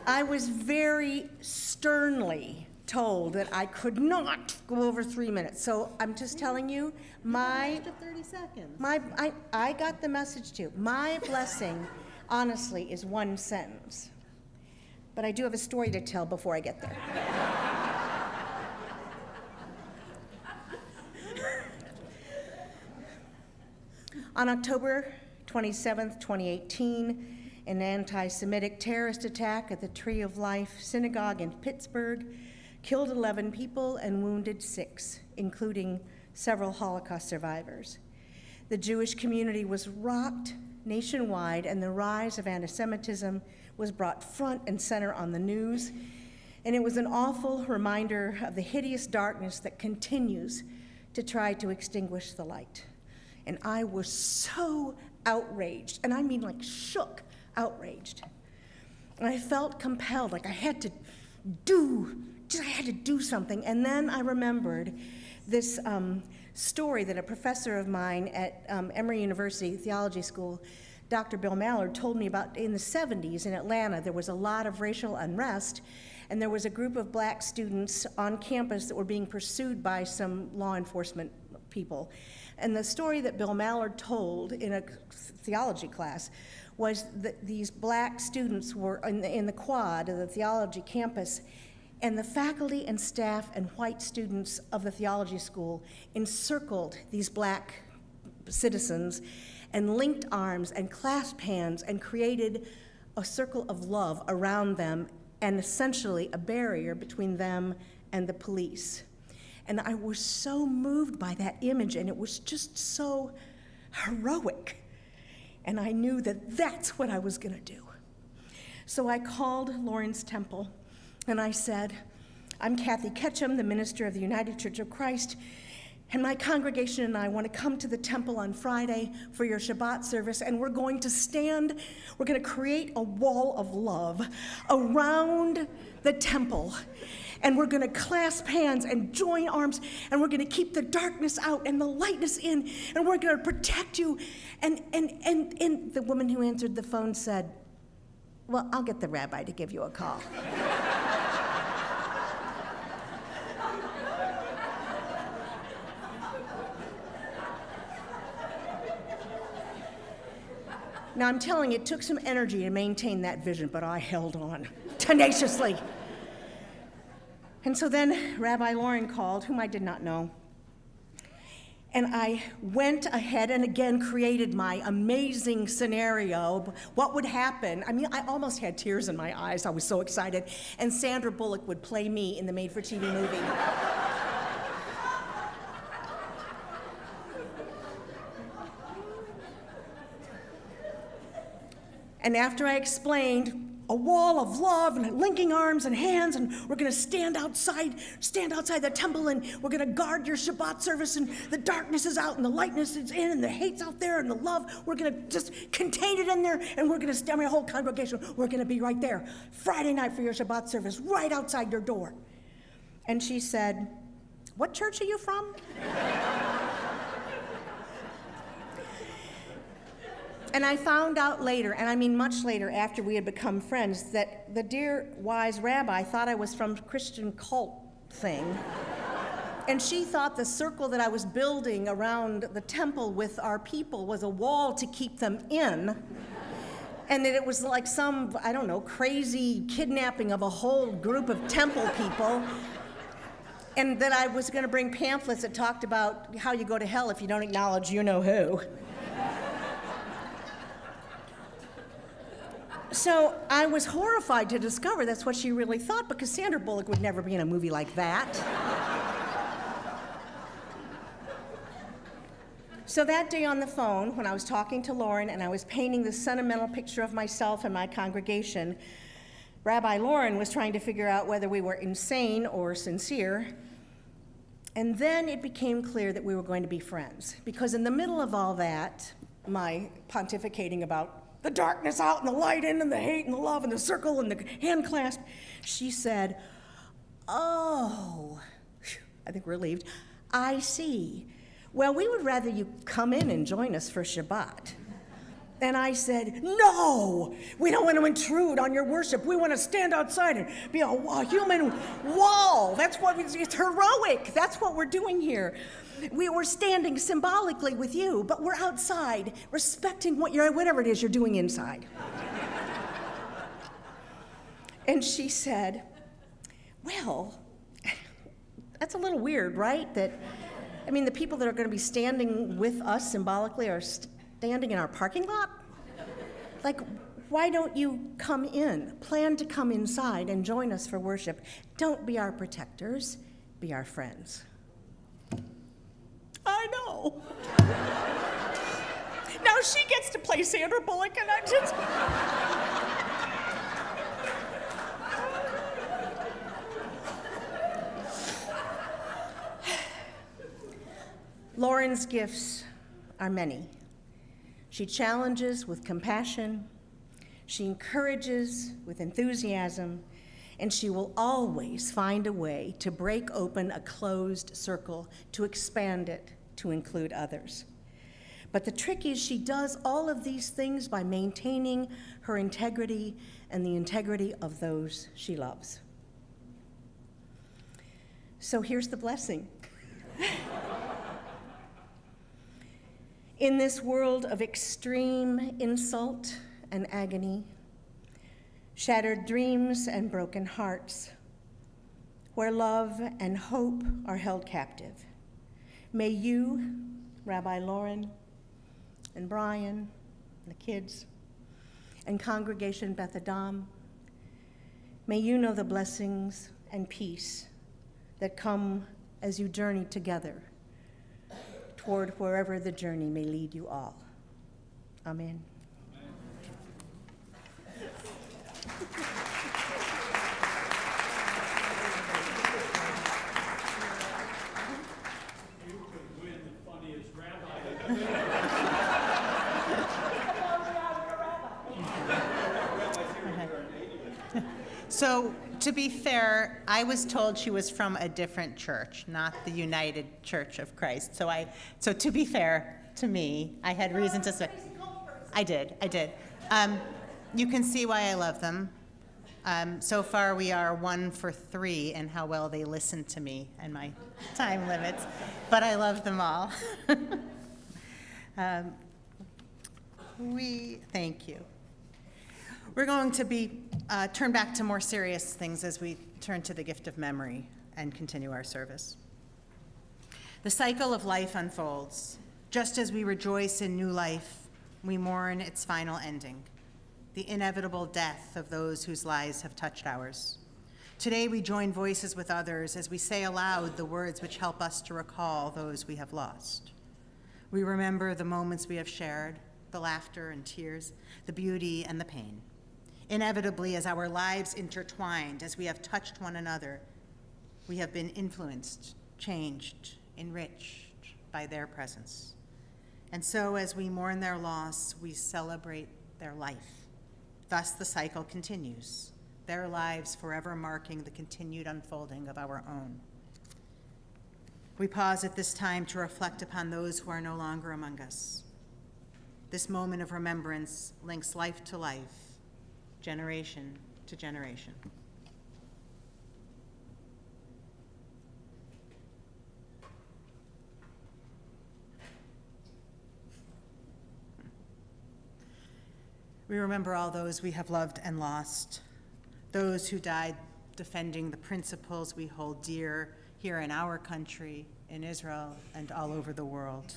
I was very sternly told that I could not go over 3 minutes. So I'm just telling you, After 30 seconds. I got the message too. My blessing, honestly, is one sentence. But I do have a story to tell before I get there. On October 27th, 2018, an anti-Semitic terrorist attack at the Tree of Life Synagogue in Pittsburgh killed 11 people and wounded 6, including several Holocaust survivors. The Jewish community was rocked nationwide, and the rise of anti-Semitism was brought front and center on the news, and it was an awful reminder of the hideous darkness that continues to try to extinguish the light. And I was so outraged, and I mean like shook, outraged. And I felt compelled, like I had to do something. And then I remembered this story that a professor of mine at Emory University Theology School, Dr. Bill Mallard, told me about. In the 70s in Atlanta, there was a lot of racial unrest, and there was a group of black students on campus that were being pursued by some law enforcement people. And the story that Bill Mallard told in a theology class was that these black students were in the quad of the theology campus, and the faculty and staff and white students of the theology school encircled these black citizens and linked arms and clasped hands and created a circle of love around them and essentially a barrier between them and the police. And I was so moved by that image, and it was just so heroic. And I knew that that's what I was going to do. So I called Lawrence Temple, and I said, I'm Kathy Ketchum, the minister of the United Church of Christ, and my congregation and I want to come to the temple on Friday for your Shabbat service, and we're going to create a wall of love around the temple. And we're going to clasp hands and join arms, and we're going to keep the darkness out and the lightness in, and we're going to protect you. And the woman who answered the phone said, well, I'll get the rabbi to give you a call. Now, I'm telling you, it took some energy to maintain that vision, but I held on tenaciously. And so then Rabbi Lauren called, whom I did not know. And I went ahead and again created my amazing scenario. What would happen? I mean, I almost had tears in my eyes. I was so excited. And Sandra Bullock would play me in the made-for-TV movie. And after I explained a wall of love and linking arms and hands, and we're going to stand outside the temple, and we're going to guard your Shabbat service, and the darkness is out and the lightness is in and the hate's out there and the love, we're going to just contain it in there, and we're going to stand, my whole congregation, we're going to be right there Friday night for your Shabbat service, right outside your door. And she said, "What church are you from?" And I found out later, and I mean much later after we had become friends, that the dear wise rabbi thought I was from a Christian cult thing. And she thought the circle that I was building around the temple with our people was a wall to keep them in. And that it was like some, I don't know, crazy kidnapping of a whole group of temple people. And that I was going to bring pamphlets that talked about how you go to hell if you don't acknowledge you know who. So I was horrified to discover that's what she really thought, because Sandra Bullock would never be in a movie like that. So that day on the phone, when I was talking to Lauren and I was painting this sentimental picture of myself and my congregation, Rabbi Lauren was trying to figure out whether we were insane or sincere. And then it became clear that we were going to be friends, because in the middle of all that, my pontificating about the darkness out and the light in and the hate and the love and the circle and the hand clasp, she said, "Oh," I think relieved, "I see. Well, we would rather you come in and join us for Shabbat." And I said, "No, we don't want to intrude on your worship. We want to stand outside and be a human wall. That's what it's heroic. That's what we're doing here. We were standing symbolically with you, but we're outside, respecting whatever it is you're doing inside." And she said, "Well, that's a little weird, right? The people that are going to be standing with us symbolically are standing in our parking lot? Like, why don't you come in? Plan to come inside and join us for worship. Don't be our protectors, be our friends." I know. Now she gets to play Sandra Bullock, and I just... Lauren's gifts are many. She challenges with compassion, she encourages with enthusiasm, and she will always find a way to break open a closed circle, to expand it, to include others. But the trick is she does all of these things by maintaining her integrity and the integrity of those she loves. So here's the blessing. In this world of extreme insult and agony, shattered dreams and broken hearts, where love and hope are held captive, may you, Rabbi Lauren and Brian, and the kids, and Congregation Beth Adam, may you know the blessings and peace that come as you journey together toward wherever the journey may lead you all. Amen. So, to be fair, I was told she was from a different church, not the United Church of Christ. So to be fair to me, I had reason to say. I did. You can see why I love them. So far, we are 1 for 3 in how well they listen to me and my time limits, but I love them all. Thank you. We're going to turn back to more serious things as we turn to the gift of memory and continue our service. The cycle of life unfolds. Just as we rejoice in new life, we mourn its final ending, the inevitable death of those whose lives have touched ours. Today we join voices with others as we say aloud the words which help us to recall those we have lost. We remember the moments we have shared, the laughter and tears, the beauty and the pain. Inevitably, as our lives intertwined, as we have touched one another, we have been influenced, changed, enriched by their presence. And so, as we mourn their loss, we celebrate their life. Thus, the cycle continues, their lives forever marking the continued unfolding of our own. We pause at this time to reflect upon those who are no longer among us. This moment of remembrance links life to life, generation to generation. We remember all those we have loved and lost, those who died defending the principles we hold dear here in our country, in Israel, and all over the world,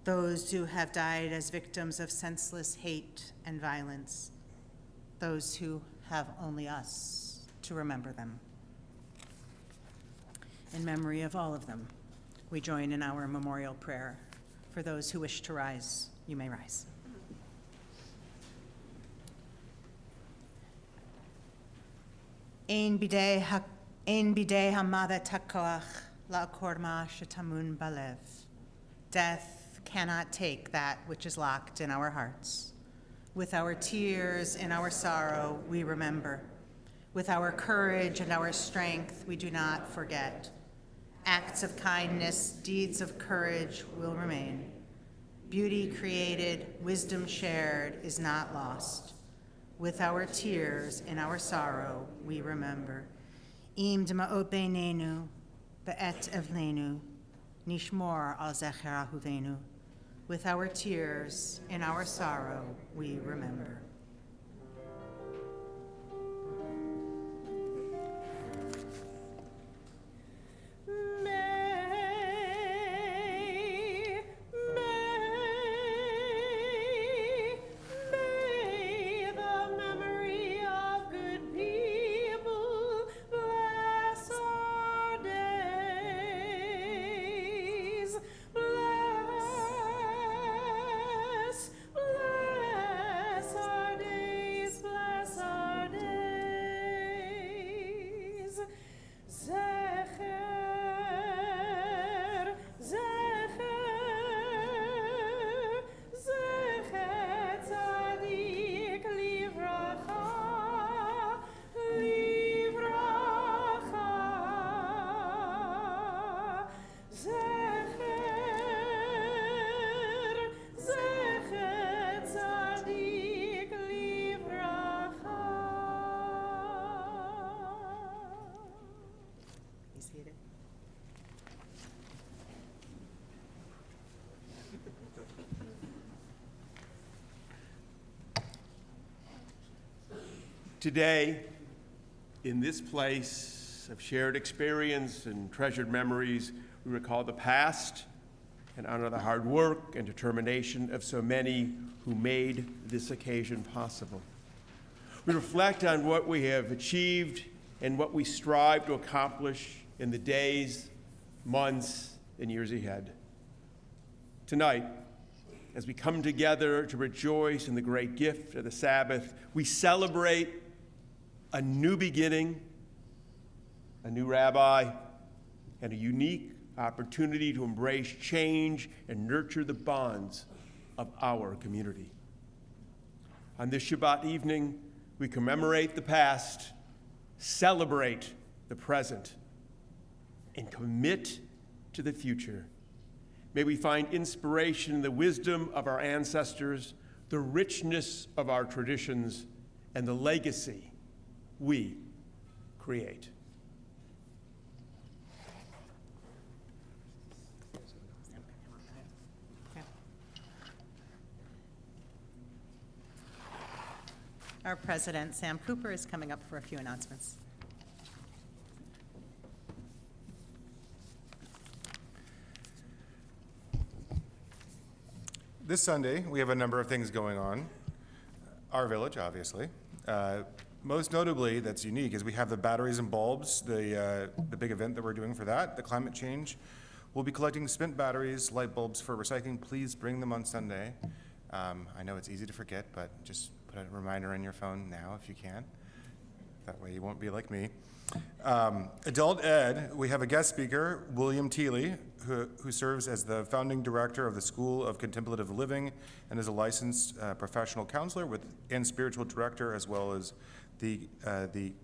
those who have died as victims of senseless hate and violence, those who have only us to remember them. In memory of all of them, we join in our memorial prayer. For those who wish to rise, you may rise. Ein bidei hamavet hakoach la'korma shetamun balev. Death cannot take that which is locked in our hearts. With our tears and our sorrow, we remember. With our courage and our strength, we do not forget. Acts of kindness, deeds of courage will remain. Beauty created, wisdom shared is not lost. With our tears and our sorrow, we remember. Im d'ma'ot beinenu, be'et evlenu, nishmor al zecher ahuvenu. With our tears and our sorrow, we remember. Today, in this place of shared experience and treasured memories, we recall the past and honor the hard work and determination of so many who made this occasion possible. We reflect on what we have achieved and what we strive to accomplish in the days, months, and years ahead. Tonight, as we come together to rejoice in the great gift of the Sabbath, we celebrate a new beginning, a new rabbi, and a unique opportunity to embrace change and nurture the bonds of our community. On this Shabbat evening, we commemorate the past, celebrate the present, and commit to the future. May we find inspiration in the wisdom of our ancestors, the richness of our traditions, and the legacy we create. Our president, Sam Cooper, is coming up for a few announcements. This Sunday, we have a number of things going on. Our village, obviously. Most notably, that's unique, is we have the batteries and bulbs, the big event that we're doing for that, the climate change. We'll be collecting spent batteries, light bulbs for recycling. Please bring them on Sunday. I know it's easy to forget, but just put a reminder in your phone now if you can. That way you won't be like me. Adult Ed, we have a guest speaker, William Teeley, who serves as the founding director of the School of Contemplative Living and is a licensed professional counselor and spiritual director, as well as the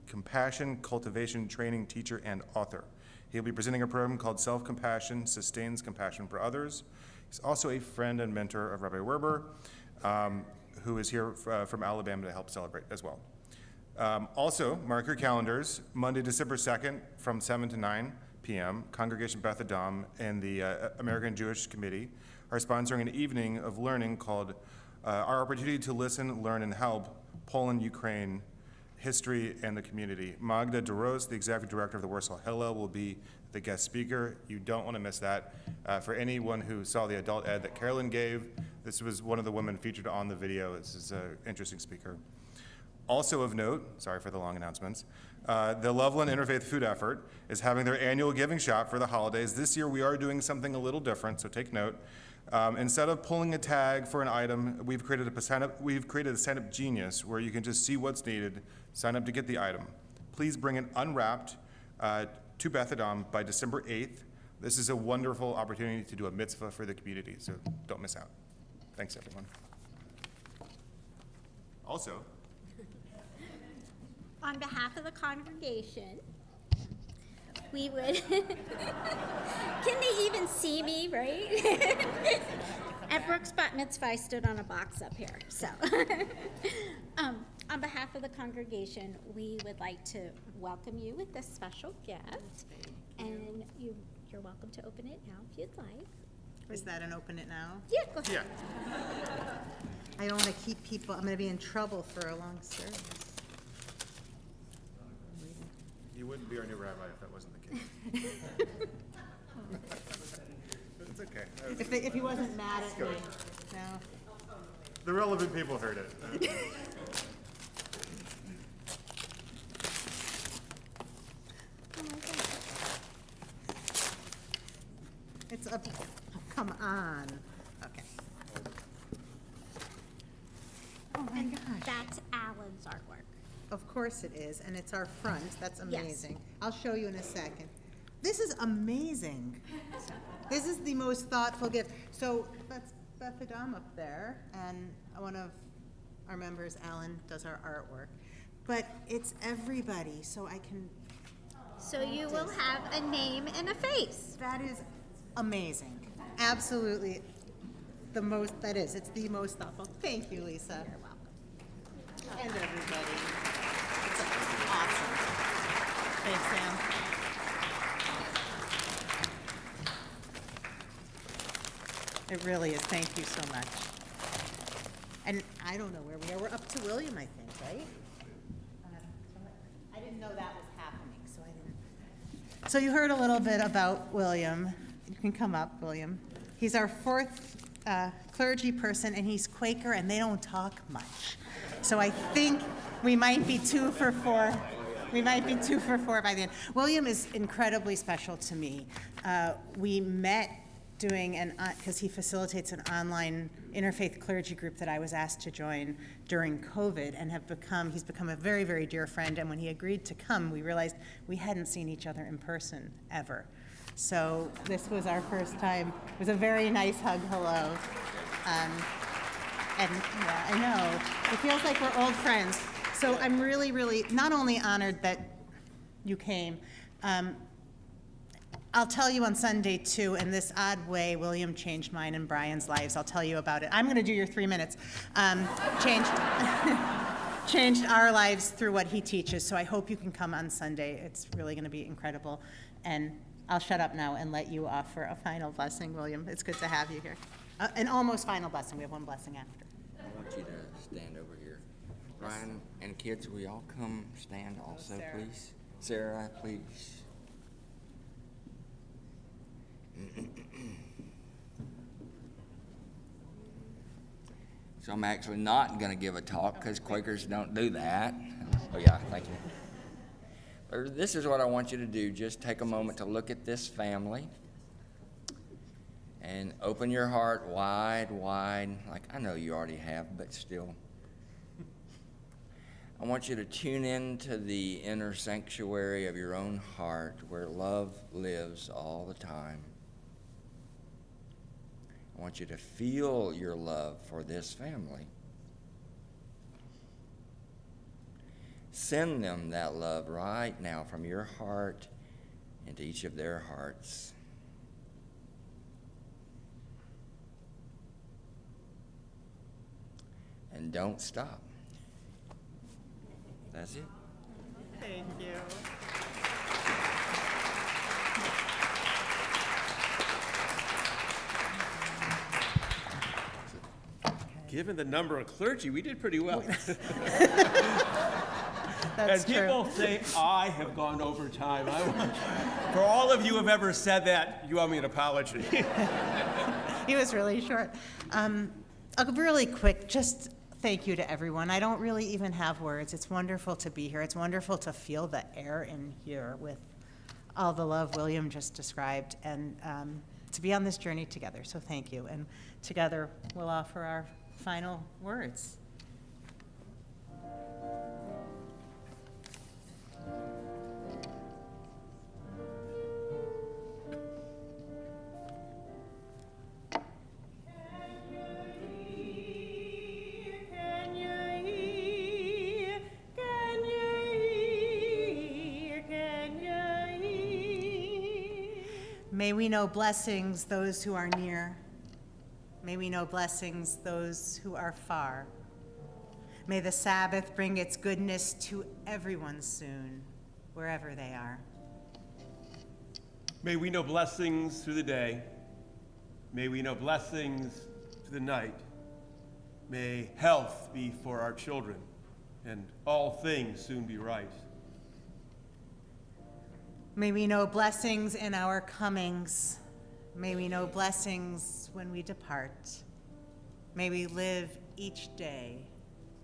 Compassion Cultivation Training teacher and author. He'll be presenting a program called Self-Compassion Sustains Compassion for Others. He's also a friend and mentor of Rabbi Werber, who is here from Alabama to help celebrate as well. Also, mark your calendars, Monday, December 2nd from 7 to 9 p.m., Congregation Beth Adam and the American Jewish Committee are sponsoring an evening of learning called Our Opportunity to Listen, Learn, and Help, Poland, Ukraine, History, and the Community. Magda Doros, the executive director of the Warsaw Hillel, will be the guest speaker. You don't want to miss that. For anyone who saw the adult ed that Carolyn gave, this was one of the women featured on the video. This is an interesting speaker. Also of note, sorry for the long announcements, the Loveland Interfaith Food Effort is having their annual giving shop for the holidays. This year we are doing something a little different, so take note. Instead of pulling a tag for an item, we've created a sign-up genius where you can just see what's needed, sign up to get the item. Please bring it unwrapped to Beth Adam by December 8th. This is a wonderful opportunity to do a mitzvah for the community, so don't miss out. Thanks, everyone. Also, on behalf of the congregation, we would, can they even see me, right? At Brooks Bat Mitzvah, I stood on a box up here, so. On behalf of the congregation, we would like to welcome you with this special gift. And you're welcome to open it now if you'd like. Is that an open it now? Yeah, go ahead. yeah. I don't want to keep people, I'm going to be in trouble for a long service. You wouldn't be our new rabbi if that wasn't the case. It's okay. If he wasn't mad at me, no. The relevant people heard it. It's a, come on. Okay. Oh my gosh. That's Alan's artwork. Of course it is, and it's our front. That's Yes. amazing. I'll show you in a second. This is amazing. This is the most thoughtful gift. So that's Beth Adam up there, and one of our members, Alan, does our artwork. But it's everybody, so I can. So you will have a name and a face. That is amazing. Absolutely the most, that is, it's the most thoughtful. Thank you, Lisa. You're welcome. And everybody. It's awesome. Thanks, Sam. It really is. Thank you so much. And I don't know where we are. We're up to William, I think, right? I didn't know that was happening, so I didn't. So you heard a little bit about William. You can come up, William. He's our fourth clergy person, and he's Quaker, and they don't talk much. So I think we might be 2 for 4. We might be 2 for 4 by the end. William is incredibly special to me. We met doing because he facilitates an online interfaith clergy group that I was asked to join during COVID, and he's become a very, very dear friend. And when he agreed to come, we realized we hadn't seen each other in person ever. So this was our first time. It was a very nice hug, hello. And yeah, I know. It feels like we're old friends. So I'm really, really not only honored that you came, I'll tell you on Sunday too, in this odd way, William changed mine and Brian's lives. I'll tell you about it. I'm gonna do your 3 minutes. Changed our lives through what he teaches, so I hope you can come on Sunday. It's really gonna be incredible. And I'll shut up now and let you offer a final blessing, William. It's good to have you here. An almost final blessing. We have one blessing after. I want you to stand over here. Brian and kids, will y'all come stand also, Sarah. please? Sarah, please. So I'm actually not going to give a talk because Quakers don't do that. Oh yeah, thank you. This is what I want you to do. Just take a moment to look at this family and open your heart wide, wide, like I know you already have, but still. I want you to tune into the inner sanctuary of your own heart where love lives all the time. I want you to feel your love for this family. Send them that love right now from your heart into each of their hearts. And don't stop. That's it. Thank you. Given the number of clergy, we did pretty well. That's And people true. say I have gone over time. For all of you who have ever said that, you owe me an apology. He was really short. Really quick, just thank you to everyone. I don't really even have words. It's wonderful to be here. It's wonderful to feel the air in here with all the love William just described, and to be on this journey together. So thank you. And together, we'll offer our final words. May we know blessings, those who are near. May we know blessings, those who are far. May the Sabbath bring its goodness to everyone soon, wherever they are. May we know blessings through the day. May we know blessings through the night. May health be for our children, and all things soon be right. May we know blessings in our comings. May we know blessings when we depart. May we live each day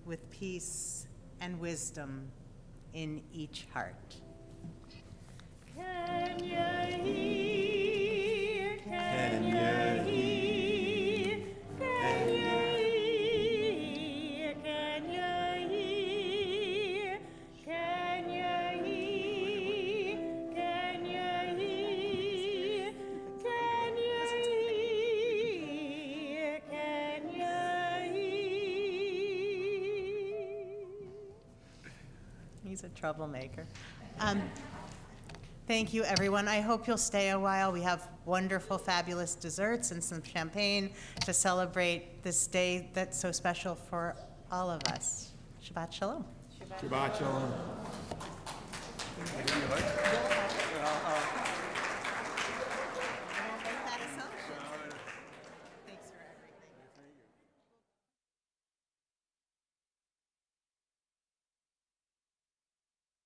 with peace and wisdom in each heart. Can you hear? Can you hear? Can you hear? Can you hear? Can you hear? Can you hear? Can you hear? Can you hear? He's a troublemaker. Thank you, everyone. I hope you'll stay a while. We have wonderful, fabulous desserts and some champagne to celebrate this day that's so special for all of us. Shabbat Shalom. Shabbat Shalom. Thank you.